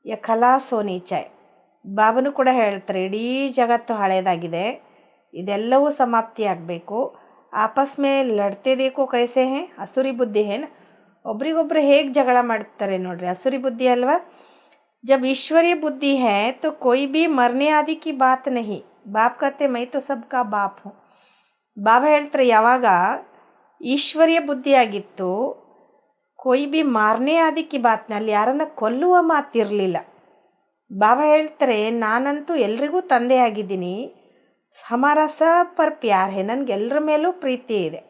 ಯ ಖಲಾಸ್ ಹೋನಿ ಚಾಯ್. ಬಾಬನು ಕೂಡ ಹೇಳ್ತಾರೆ ಇಡೀ ಜಗತ್ತು ಹಳೇದಾಗಿದೆ, ಇದೆಲ್ಲವೂ ಸಮಾಪ್ತಿಯಾಗಬೇಕು. ಆಪಸ್ ಮೇ ಲಡ್ತೆ ದೇಕೋ ಕೈಸೆ ಹೇ, ಅಸುರಿ ಬುದ್ಧಿ ಹೇನ. ಒಬ್ರಿಗೊಬ್ರು ಹೇಗೆ ಜಗಳ ಮಾಡ್ತಾರೆ ನೋಡ್ರಿ, ಅಸುರಿ ಬುದ್ಧಿ ಅಲ್ವಾ. ಜಬ್ ಈಶ್ವರೀಯ ಬುದ್ಧಿ ಹೇ ತೋ ಕೊಯ್ ಬಿ ಮರ್ನೆ ಆದಿ ಕಿ ಬಾತ್ ನಹಿ. ಬಾಪ್ ಕತೆ ಮೈ ತೋ ಸಬ್ಕಾ ಬಾಪ್ ಹೂँ. ಬಾಬಾ ಹೇಳ್ತಾರೆ ಯಾವಾಗ ಈಶ್ವರೀಯ ಬುದ್ಧಿಯಾಗಿತ್ತು, ಕೊಯ್ ಬಿ ಮಾರ್ನೆ ಆದಿ ಕಿ ಬಾತ್, ಅಲ್ಲಿ ಯಾರನ್ನ ಕೊಲ್ಲುವ ಮಾತಿರಲಿಲ್ಲ. ಬಾಬಾ ಹೇಳ್ತಾರೆ ನಾನಂತೂ ಎಲ್ರಿಗೂ ತಂದೆಯಾಗಿದ್ದೀನಿ. ಹಮಾರ ಸಬ್ ಪರ್ ಪ್ಯಾರ್ ಹೇ, ನನಗೆಲ್ಲರ ಮೇಲೂ ಪ್ರೀತಿ ಇದೆ.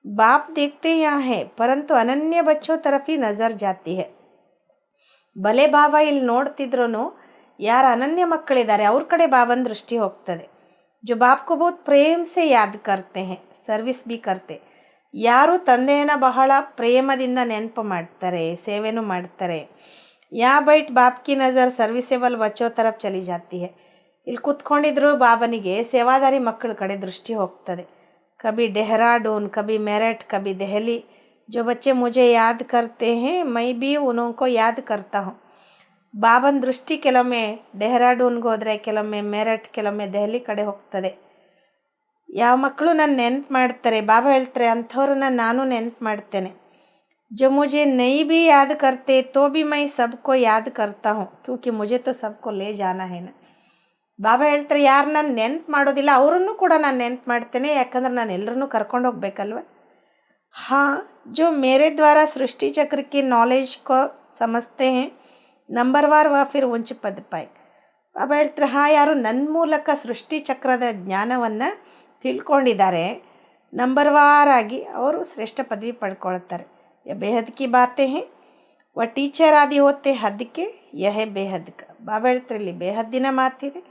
ಬಾಪ್ ದೇಖ್ತೆ ಯಾ ಹೇ ಪರಂತು ಅನನ್ಯ ಬಚ್ಚೋ ತರಫಿ ನಜರ್ ಜಾತಿ ಹೇ. ಭಲೆ ಬಾಬಾ ಇಲ್ಲಿ ನೋಡ್ತಿದ್ರು, ಯಾರು ಅನನ್ಯ ಮಕ್ಕಳಿದ್ದಾರೆ ಅವ್ರ ಕಡೆ ಬಾಬನ ದೃಷ್ಟಿ ಹೋಗ್ತದೆ. ಜೋ ಬಾಪ್ಕೋ ಬಹುತ್ ಪ್ರೇಮ್ ಸೆ ಯಾದ್ ಕರ್ತೆ ಹೇ, ಸರ್ವಿಸ್ ಬಿ ಕರ್ತೆ. ಯಾರು ತಂದೆಯನ್ನು ಬಹಳ ಪ್ರೇಮದಿಂದ ನೆನಪು ಮಾಡ್ತಾರೆ, ಸೇವೆನೂ ಮಾಡ್ತಾರೆ. ಯಾ ಬೈಟ್ ಬಾಪ್ ಕಿ ನಜರ್ ಸರ್ವಿಸೇಬಲ್ ಬಚ್ಚೋ ತರಫ್ ಚಲಿ ಜಾತಿ ಹೇ. ಇಲ್ಲಿ ಕೂತ್ಕೊಂಡಿದ್ರು ಬಾಬನಿಗೆ ಸೇವಾದಾರಿ ಮಕ್ಕಳ ಕಡೆ ದೃಷ್ಟಿ ಹೋಗ್ತದೆ. ಕಭಿ ಡೆಹ್ರಾಡೂನ್, ಕಭಿ ಮೆರಠ್, ಕಭಿ ದೆಹಲಿ. ಜೋ ಬಚ್ಚೆ ಮುझे ಯಾದ್ ಕರ್ತೆ ಹೇ ಮೈ ಬಿ ಉನ್ಕೋ ಯಾದ್ ಕರ್ತಾ ಹೂँ. ಬಾಬನ ದೃಷ್ಟಿ ಕೆಲವೊಮ್ಮೆ ಡೆಹ್ರಾಡೂನ್ಗೆ ಹೋದರೆ, ಕೆಲವೊಮ್ಮೆ ಮೆರಠ್, ಕೆಲವೊಮ್ಮೆ ದೆಹಲಿ ಕಡೆ ಹೋಗ್ತದೆ. ಯಾವ ಮಕ್ಕಳು ನನ್ನ ನೆನ್ಪು ಮಾಡ್ತಾರೆ, ಬಾಬಾ ಹೇಳ್ತಾರೆ ಅಂಥವ್ರನ್ನ ನಾನು ನೆನ್ಪು ಮಾಡ್ತೇನೆ. जो मुझे नहीं भी याद करते तो भी मैं सबको याद करता हूँ, क्योंकि मुझे तो सबको ले जाना है ना. ಬಾಬಾ ಹೇಳ್ತಾರೆ ಯಾರು ನಾನು ನೆನ್ಪು ಮಾಡೋದಿಲ್ಲ ಅವರನ್ನು ಕೂಡ ನಾನು ನೆನ್ಪು ಮಾಡ್ತೇನೆ, ಯಾಕಂದ್ರೆ ನಾನು ಎಲ್ಲರನ್ನೂ ಕರ್ಕೊಂಡು ಹೋಗ್ಬೇಕಲ್ವ. हाँ जो मेरे द्वारा सृष्टि चक्र की नॉलेज को समझते हैं नंबरवार व फिर उच्च पद पाए. ಬಾಬಾ ಹೇಳ್ತಾರೆ ಯಾರು ನನ್ನ ಮೂಲಕ ಸೃಷ್ಟಿ ಚಕ್ರದ ಜ್ಞಾನವನ್ನು ತಿಳ್ಕೊಂಡಿದ್ದಾರೆ, ನಂಬರ್ವಾರ್ ಆಗಿ ಅವರು ಶ್ರೇಷ್ಠ ಪದವಿ ಪಡ್ಕೊಳ್ತಾರೆ. यह बेहद की बातें हैं. व टीचर आदि होते हद के, यह है बेहद का. ಬಾಬಾ ಹೇಳ್ತಾರೆ ಇಲ್ಲಿ ಬೇಹದ್ದಿನ ಮಾತಿದೆ.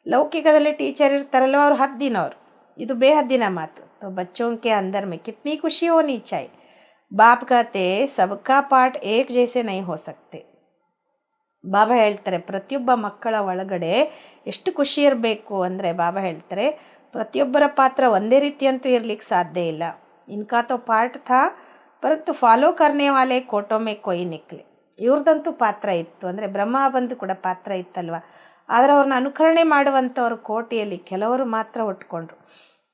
ಲೌಕಿಕದಲ್ಲಿ ಟೀಚರ್ ಇರ್ತಾರಲ್ವ ಅವ್ರು ಹದ್ದಿನವ್ರು, ಇದು ಬೇಹದ್ದಿನ ಮಾತು. तो बच्चों के अंदर में कितनी खुशी होनी चाहिए. बाप कहते सबका पाठ एक जैसे नहीं हो सकते. ಬಾಬಾ ಹೇಳ್ತಾರೆ ಪ್ರತಿಯೊಬ್ಬ ಮಕ್ಕಳ ಒಳಗಡೆ ಎಷ್ಟು ಖುಷಿ ಇರಬೇಕು ಅಂದರೆ, ಬಾಬಾ ಹೇಳ್ತಾರೆ ಪ್ರತಿಯೊಬ್ಬರ ಪಾತ್ರ ಒಂದೇ ರೀತಿಯಂತೂ ಇರಲಿಕ್ಕೆ ಸಾಧ್ಯ ಇಲ್ಲ. ಇನ್ಕಾ ತೋ ಪಾಠ ಥಾ ಪರಂತು ಫಾಲೋ ಕರ್ನೆ ವಾಲೆ ಕೋಟೋ ಮೇ ಕೊಯ್ ನಿಕ್ಲೆ. ಇವ್ರದಂತೂ ಪಾತ್ರ ಇತ್ತು, ಅಂದರೆ ಬ್ರಹ್ಮ ಬಂದು ಕೂಡ ಪಾತ್ರ ಇತ್ತಲ್ವ. ಆದರೆ ಅವ್ರನ್ನ ಅನುಕರಣೆ ಮಾಡುವಂಥವ್ರ ಕೋಟೆಯಲ್ಲಿ ಕೆಲವರು ಮಾತ್ರ ಉಟ್ಕೊಂಡ್ರು.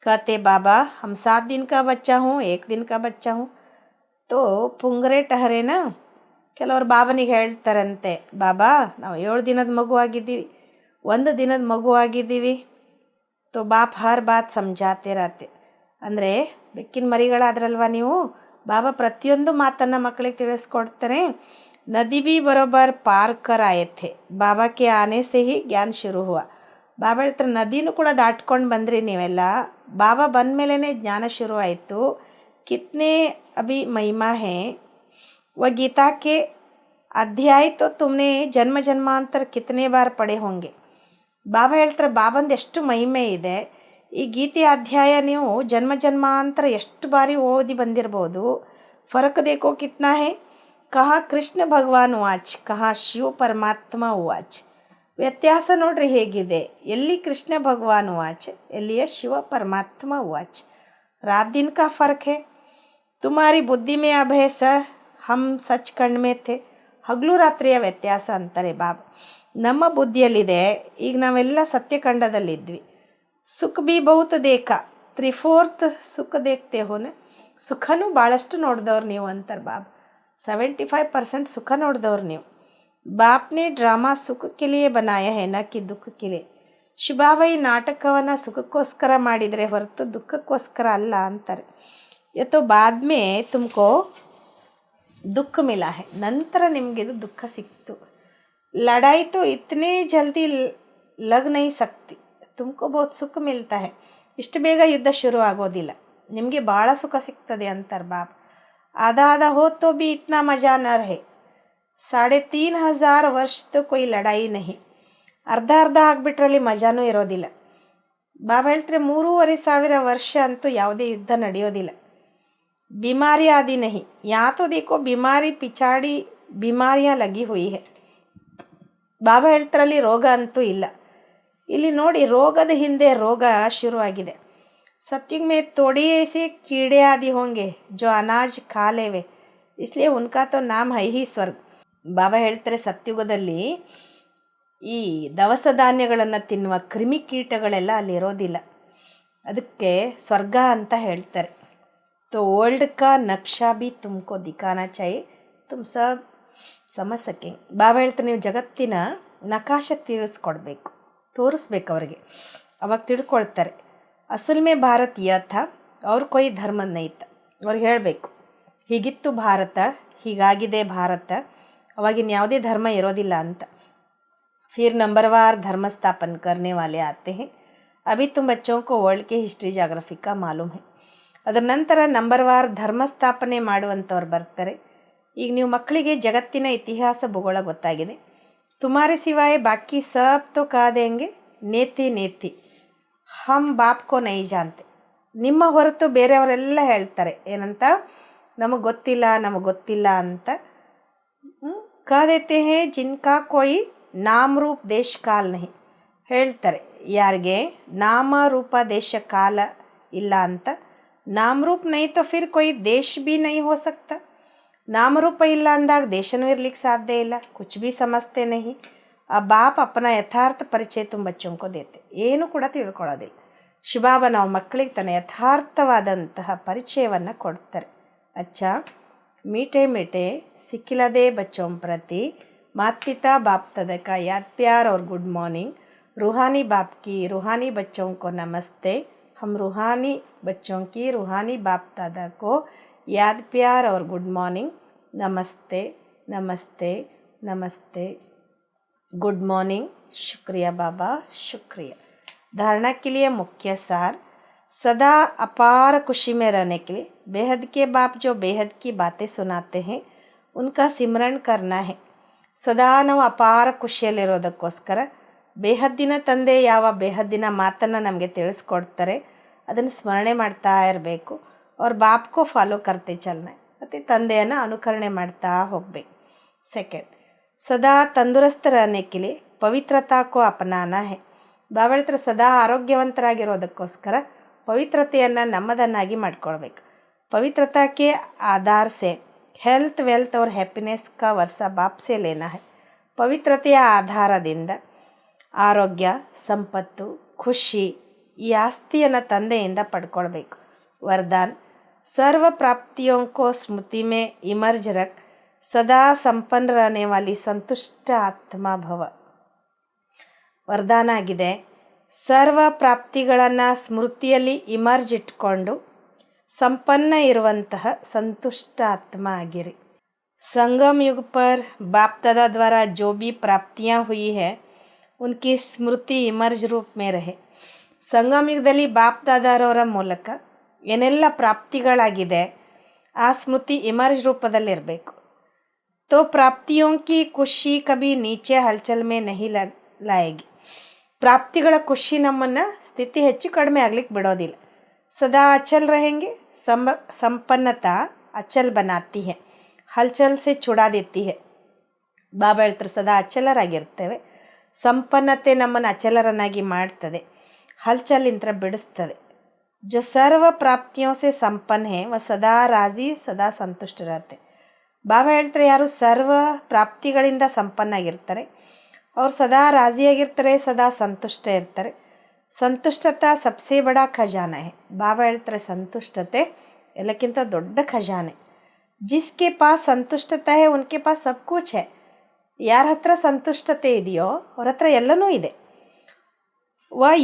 ಕತೆ ಬಾಬಾ ಹಮ್ 7 दिन का बच्चा हूँ 1 दिन का बच्चा हूँ ತೋ ಪುಂಗರೆ ಟಹರೇನಾ. ಕೆಲವರು ಬಾಬನಿಗೆ ಹೇಳ್ತಾರಂತೆ, ಬಾಬಾ ನಾವು 7 ದಿನದ ಮಗುವಾಗಿದ್ದೀವಿ, 1 ದಿನದ ಮಗುವಾಗಿದ್ದೀವಿ. ತೋ ಬಾಪ್ ಹರ್ ಬಾತ್ ಸಮಜಾತೆ ರಾತೆ, ಅಂದರೆ ಬೆಕ್ಕಿನ ಮರಿಗಳಾದ್ರಲ್ವ ನೀವು. ಬಾಬಾ ಪ್ರತಿಯೊಂದು ಮಾತನ್ನು ಮಕ್ಕಳಿಗೆ ತಿಳಿಸ್ಕೊಡ್ತಾರೆ. ನದಿ ಬಿ ಬರೋಬರ್ ಪಾರ್ ಕರ್ ಆಯೆ ಥೆ, ಬಾಬಾ ಕೆ ಆನೆ ಸೆ ಹಿ ಜ್ಞಾನ ಶುರು ಹುआ. ಬಾಬಾ ಹೇಳ್ತಾರೆ ನದಿನೂ ಕೂಡ ದಾಟ್ಕೊಂಡು ಬಂದ್ರಿ ನೀವೆಲ್ಲ, ಬಾಬಾ ಬಂದ ಮೇಲೇ ಜ್ಞಾನ ಶುರು ಆಯಿತು. ಕಿತ್ನೆ ಅಭಿ ಮಹಿಮಾ ಹೇ ವ ಗೀತಾ ಕೆ ಅಧ್ಯಾಯ ತೋ ತುಮ್ನೆ ಜನ್ಮ ಜನ್ಮಾಂತರ ಕಿತನೆ ಬಾರ್ ಪಡೆ ಹೋಂಗೆ. ಬಾಬಾ ಹೇಳ್ತಾರೆ ಬಾಬಂದು ಎಷ್ಟು ಮಹಿಮೆ ಇದೆ. ಈ ಗೀತೆ ಅಧ್ಯಾಯ ನೀವು ಜನ್ಮ ಜನ್ಮಾಂತರ ಎಷ್ಟು ಬಾರಿ ಓದಿ ಬಂದಿರ್ಬೋದು. ಫರಕ್ ದೇಖೋ ಕಿತ್ನಾ ಹೇ, ಕಹಾ ಕೃಷ್ಣ ಭಗವಾನ್ ವಾಚ್, ಕಹಾ ಶಿವ ಪರಮಾತ್ಮ ವಾಚ್. ವ್ಯತ್ಯಾಸ ನೋಡ್ರಿ ಹೇಗಿದೆ. ಎಲ್ಲಿ ಕೃಷ್ಣ ಭಗವಾನ್ ವಾಚ್, ಎಲ್ಲಿಯ ಶಿವ ಪರಮಾತ್ಮ ವಾಚ್. ರಾತ್ ದಿನ ಕಾ ಫರ್ಕ್ ಹೇ. ತುಮಾರಿ ಬುದ್ಧಿ ಮೇ ಅಭಯ ಸ ಹಮ್ ಸಚ್ ಖಂಡ್ ಮೇ ಥೆ. ಹಗಲು ರಾತ್ರಿಯ ವ್ಯತ್ಯಾಸ ಅಂತಾರೆ ಬಾಬಾ. ನಮ್ಮ ಬುದ್ಧಿಯಲ್ಲಿದೆ, ಈಗ ನಾವೆಲ್ಲ ಸತ್ಯಖಂಡದಲ್ಲಿದ್ವಿ. ಸುಖ ಬಿ ಬಹುತ್ ದೇಖ, 3/4 ಸುಖ ದೇಖ್ತೆ ಹೋನ. ಸುಖನೂ ಭಾಳಷ್ಟು ನೋಡಿದವ್ರು ನೀವು ಅಂತಾರೆ ಬಾಬಾ. 75% ಸುಖ ನೋಡಿದವ್ರು ನೀವು. ಬಾಪ್ನೇ ಡ್ರಾಮಾ ಸುಖಕ್ಕೆ ಲಿಯೇ ಬನಾಯ ಹೇ ನ ಕಿ ದುಃಖಕ್ಕೆ ಲಿಯೇ. ಶಿವಬಾಬಾ ಈ ನಾಟಕವನ್ನು ಸುಖಕ್ಕೋಸ್ಕರ ಮಾಡಿದರೆ ಹೊರತು ದುಃಖಕ್ಕೋಸ್ಕರ ಅಲ್ಲ ಅಂತಾರೆ. ಯತೋ ಬಾದ್ ಮೇ ತುಮಕೋ ದುಃಖ ಮಿಲಾ ಹೇ, ನಂತರ ನಿಮಗಿದು ದುಃಖ ಸಿಕ್ತು. ಲಡಾಯಿ ತೋ ಇತನೇ ಜಲ್ದಿ ಲಗ್ ನಹೀ ಸಕ್ತಿ, ತುಮಕೋ ಬಹುತ್ ಸುಖ ಮಿಲ್ತಾ ಹೇ. ಇಷ್ಟು ಬೇಗ ಯುದ್ಧ ಶುರು ಆಗೋದಿಲ್ಲ, ನಿಮಗೆ ಭಾಳ ಸುಖ ಸಿಗ್ತದೆ ಅಂತಾರೆ ಬಾಬಾ. ಆಧಾ ಹೋ ತೋ ಬಿ ಇತ್ನಾ ಮಜಾ ನ ರಹೆ. 3,500 ವರ್ಷ ತೋ ಕೊಯ್ ಲಡಾಯಿ ನಹಿ. ಅರ್ಧ ಆಗಿಬಿಟ್ರಲ್ಲಿ ಮಜಾನೂ ಇರೋದಿಲ್ಲ. ಬಾಬಾ ಹೇಳ್ತಾರೆ 3,500 ವರ್ಷ ಅಂತೂ ಯಾವುದೇ ಯುದ್ಧ ನಡೆಯೋದಿಲ್ಲ. बीमारी आदि नहीं, यहाँ तो देखो बीमारी पिछाड़ी बीमारियाँ लगी हुई है. ಬಾಬಾ ಹೇಳ್ತಾರಲ್ಲಿ ರೋಗ ಅಂತೂ ಇಲ್ಲ. ಇಲ್ಲಿ ನೋಡಿ, ರೋಗದ ಹಿಂದೆ ರೋಗ ಶುರುವಾಗಿದೆ. सत्युग में थोड़ी ऐसे कीड़े आदि होंगे जो अनाज खा लेवे, इसलिए उनका तो नाम है ही ಸ್ವರ್ಗ. ಬಾಬಾ ಹೇಳ್ತಾರೆ ಸತ್ಯುಗದಲ್ಲಿ ಈ ದವಸ ಧಾನ್ಯಗಳನ್ನು ತಿನ್ನುವ ಕ್ರಿಮಿಕೀಟಗಳೆಲ್ಲ ಅಲ್ಲಿ ಇರೋದಿಲ್ಲ, ಅದಕ್ಕೆ ಸ್ವರ್ಗ ಅಂತ ಹೇಳ್ತಾರೆ. तो वर्ल्ड का नक्शा भी तुमको दिखाना चाहिए, तुम सब समझ सकेंगे. ಬಾಬಾ ಹೇಳ್ತಾರೆ ನೀವು ಜಗತ್ತಿನ ನಕಾಶೆ ತೋರಿಸ್ಬೇಕು ಅವರಿಗೆ, ಅವಾಗ ತಿಳ್ಕೊಳ್ತಾರೆ. ಅಸುಲ್ ಮೇ ಭಾರತ್ ಯಥ ಅವ್ರ ಕೊಯ್ ಧರ್ಮ ನೈತ, ಅವ್ರಿಗೆ ಹೇಳಬೇಕು ಹೀಗಿತ್ತು ಭಾರತ, ಹೀಗಾಗಿದೆ ಭಾರತ, ಅವಾಗಿನ ಯಾವುದೇ ಧರ್ಮ ಇರೋದಿಲ್ಲ ಅಂತ. फिर नंबरवार धर्म स्थापन करने वाले आते हैं. अभी तुम बच्चों को वर्ल्ड के हिस्ट्री ಜಾಗ್ರಫಿ का मालूम है. ಅದರ ನಂತರ ನಂಬರ್ವಾರ್ ಧರ್ಮ ಸ್ಥಾಪನೆ ಮಾಡುವಂಥವ್ರು ಬರ್ತಾರೆ. ಈಗ ನೀವು ಮಕ್ಕಳಿಗೆ ಜಗತ್ತಿನ ಇತಿಹಾಸ ಭೂಗೋಳ ಗೊತ್ತಾಗಿದೆ. ತುಮಾರೆ ಸಿವಾಯ್ ಬಾಕಿ ಸಬ್ ತೋ ಕಾ ದೇಂಗೆ ನೇತಿ ನೇತಿ ಹಮ್ ಬಾಪ್ ಕೋ ನೈ ಜಾನ್ತೆ. ನಿಮ್ಮ ಹೊರತು ಬೇರೆಯವರೆಲ್ಲ ಹೇಳ್ತಾರೆ ಏನಂತ, ನಮಗೆ ಗೊತ್ತಿಲ್ಲ ಅಂತ. ಕಾ ದೇತೆ ಹೇ ಜಿನ್ಕಾ ಕೋಯಿ ನಾಮ ರೂಪ ದೇಶ ಕಾಲ ನಹಿ. ಹೇಳ್ತಾರೆ ಯಾರಿಗೆ ನಾಮ ರೂಪ ದೇಶ ಕಾಲ ಇಲ್ಲ ಅಂತ. नाम रूप नहीं तो फिर कोई देश भी नहीं हो सकता. ನಾಮರೂಪ ಇಲ್ಲ ಅಂದಾಗ ದೇಶನೂ ಇರ್ಲಿಕ್ಕೆ ಸಾಧ್ಯ ಇಲ್ಲ. ಕುಚ್ ಭಿ ಸಮಜ್ತೆ ನಹಿ. ಆ ಬಾಪ್ ಅಪ್ಪನ ಯಥಾರ್ಥ ಪರಿಚಯ ತುಂಬ ಬಚ್ಚೋಂ ಕೋ ದೇತೆ, ಏನು ಕೂಡ ತಿಳ್ಕೊಳ್ಳೋದಿಲ್ಲ. ಶಿವಬಾಬಾ ನಾವು ಮಕ್ಕಳಿಗೆ ತನ್ನ ಯಥಾರ್ಥವಾದಂತಹ ಪರಿಚಯವನ್ನು ಕೊಡ್ತಾರೆ. ಅಚ್ಚಾ मीठे मीठे सिखिलदे बच्चों प्रति माता पिता बाप दादा का याद प्यार और गुड मॉर्निंग. रूहानी बाप की रूहानी बच्चों को नमस्ते. हम रूहानी बच्चों की रूहानी बाप दादा को याद प्यार और गुड मॉर्निंग. नमस्ते नमस्ते नमस्ते. Good morning. शुक्रिया बाबा, शुक्रिया. धारणा के लिए मुख्य सार, सदा अपार खुशी में रहने के लिए बेहद के बाप जो बेहद की बातें सुनाते हैं उनका सिमरन करना है. ಸದಾ ನಾವು ಅಪಾರ ಖುಷಿಯಲ್ಲಿರೋದಕ್ಕೋಸ್ಕರ ಬೇಹದ್ದಿನ ತಂದೆ ಯಾವ ಬೇಹದ್ದಿನ ಮಾತನ್ನು ನಮಗೆ ತಿಳಿಸ್ಕೊಡ್ತಾರೆ ಅದನ್ನು ಸ್ಮರಣೆ ಮಾಡ್ತಾ ಇರಬೇಕು. ಅವ್ರ ಬಾಪ್ಕೋ ಫಾಲೋ ಕರ್ತೆ ಚಲನೆ, ಮತ್ತು ತಂದೆಯನ್ನು ಅನುಕರಣೆ ಮಾಡ್ತಾ ಹೋಗಬೇಕು. ಸೆಕೆಂಡ್, ಸದಾ ತಂದುರಸ್ತ रहने के लिए ಪವಿತ್ರತಾ ಕೋ ಅಪನಾನಾ ಹೇ. ಬಾಬಾ ಹೇಳ್ತಾರೆ ಸದಾ ಆರೋಗ್ಯವಂತರಾಗಿರೋದಕ್ಕೋಸ್ಕರ ಪವಿತ್ರತೆಯನ್ನು ನಮ್ಮದನ್ನಾಗಿ ಮಾಡ್ಕೊಳ್ಬೇಕು. ಪವಿತ್ರತಾಕ್ಕೆ ಆಧಾರ ಸೆ ಹೆಲ್ತ್ ವೆಲ್ತ್ और हैप्पीनेस का वर्षा बाप से लेना है. ಪವಿತ್ರತೆಯ ಆಧಾರದಿಂದ ಆರೋಗ್ಯ, ಸಂಪತ್ತು, ಖುಷಿ ಈ ಆಸ್ತಿಯನ್ನು ತಂದೆಯಿಂದ ಪಡ್ಕೊಳ್ಬೇಕು. ವರದಾನ್, सर्व प्राप्तियों को स्मृति में इमर्ज रख, सदा संपन्न रहने वाली संतुष्ट आत्मा भव. ವರದಾನ ಆಗಿದೆ, ಸರ್ವ ಪ್ರಾಪ್ತಿಗಳನ್ನು ಸ್ಮೃತಿಯಲ್ಲಿ ಇಮರ್ಜ್ ಇಟ್ಕೊಂಡು ಸಂಪನ್ನ ಇರುವಂತಹ ಸಂತುಷ್ಟ ಆತ್ಮ ಆಗಿರಿ. संगम युग पर बाप दादा द्वारा जो भी प्राप्तियाँ हुई है उनकी स्मृति इमर्ज रूप में रहे. ಸಂಗಮ ಯುಗದಲ್ಲಿ ಬಾಪ್ ದಾದಾರವರ ಮೂಲಕ ಏನೆಲ್ಲ ಪ್ರಾಪ್ತಿಗಳಾಗಿದೆ ಆ ಸ್ಮೃತಿ ಇಮರ್ಜ್ ರೂಪದಲ್ಲಿರಬೇಕು. तो प्राप्तियों की खुशी कभी नीचे हलचल में नहीं लाएगी. ಪ್ರಾಪ್ತಿಗಳ ಖುಷಿ ನಮ್ಮನ್ನು ಸ್ಥಿತಿ ಹೆಚ್ಚು ಕಡಿಮೆ ಆಗ್ಲಿಕ್ಕೆ ಬಿಡೋದಿಲ್ಲ. ಸದಾ ಅಚಲ್ रहेंगे, ಸಂಪನ್ನತಾ ಅಚಲ್ ಬನಾತಿ ಹೈ, ಹಲ್ಚಲ್ ಸೆ ಚುಡಾ ದೇತಿ ಹೈ. ಬಾಬಾ ಹೇಳ್ತಾರೆ ಸದಾ ಅಚಲರಾಗಿರ್ತೇವೆ, ಸಂಪನ್ನತೆ ನಮ್ಮನ್ನು ಅಚಲರನ್ನಾಗಿ ಮಾಡ್ತದೆ, ಹಲ್ಚಲಿಂದ ಬಿಡಿಸ್ತದೆ. जो सर्व प्राप्तियों से संपन्न है वह सदा राजी सदा संतुष्ट रहते. ಬಾಬಾ ಹೇಳ್ತಾರೆ ಯಾರು ಸರ್ವ ಪ್ರಾಪ್ತಿಗಳಿಂದ ಸಂಪನ್ನಾಗಿರ್ತಾರೆ ಅವ್ರು ಸದಾ ರಾಜಿಯಾಗಿರ್ತಾರೆ, ಸದಾ ಸಂತುಷ್ಟ ಇರ್ತಾರೆ. ಸಂತುಷ್ಟತಾ ಸಬ್ಸೆ ಬಡಾ ಖಜಾನ ಹೈ. ಬಾಬಾ ಹೇಳ್ತಾರೆ ಸಂತುಷ್ಟತೆ ಎಲ್ಲಕ್ಕಿಂತ ದೊಡ್ಡ ಖಜಾನೆ. ಜಿಸ್ಕೆ ಪಾಸ್ ಸಂತುಷ್ಟತಾ ಹೈ ಉನ್ಕೆ ಪಾಸ್ ಸಬ್ ಕುಚ್ ಹೈ. ಯಾರ ಹತ್ರ ಸಂತುಷ್ಟತೆ ಇದೆಯೋ ಅವ್ರ ಹತ್ರ ಎಲ್ಲನೂ ಇದೆ.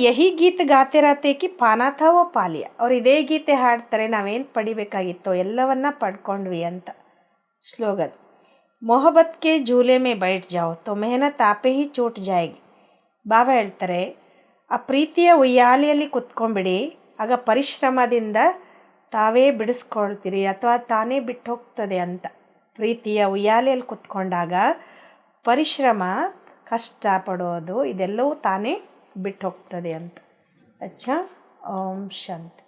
ಯಹಿ ಗೀತ್ ಗಾತೆ ರಹತೆ ಕಿ ಪಾನಾ ಥಾ ವೋ ಪಾಲಿಯ. ಅವ್ರು ಇದೇ ಗೀತೆ ಹಾಡ್ತಾರೆ ನಾವೇನು ಪಡಿಬೇಕಾಗಿತ್ತೋ ಎಲ್ಲವನ್ನ ಪಡ್ಕೊಂಡ್ವಿ ಅಂತ. ಸ್ಲೋಗನ್ ಮೊಹಬ್ಬತ್ ಕೆ ಝೂಲೆ ಮೇ ಬೈಠ್ ಜಾओ ತೋ ಮೆಹನತ್ ಆಪೇ ಹಿ ಚೂಟ್ ಜಾಯೇಗಿ. ಬಾಬಾ ಹೇಳ್ತಾರೆ ಆ ಪ್ರೀತಿಯ ಉಯ್ಯಾಲೆಯಲ್ಲಿ ಕುತ್ಕೊಂಡ್ಬಿಡಿ, ಆಗ ಪರಿಶ್ರಮದಿಂದ ತಾವೇ ಬಿಡಿಸ್ಕೊಳ್ತೀರಿ ಅಥವಾ ತಾನೇ ಬಿಟ್ಟು ಹೋಗ್ತದೆ ಅಂತ. ಪ್ರೀತಿಯ ಉಯ್ಯಾಲೆಯಲ್ಲಿ ಕುತ್ಕೊಂಡಾಗ ಪರಿಶ್ರಮ, ಕಷ್ಟಪಡೋದು ಇದೆಲ್ಲವೂ ತಾನೇ ಬಿಟ್ಟು ಹೋಗ್ತದೆ ಅಂತ. ಅಚ್ಚಾ, ಓಂ ಶಾಂತಿ.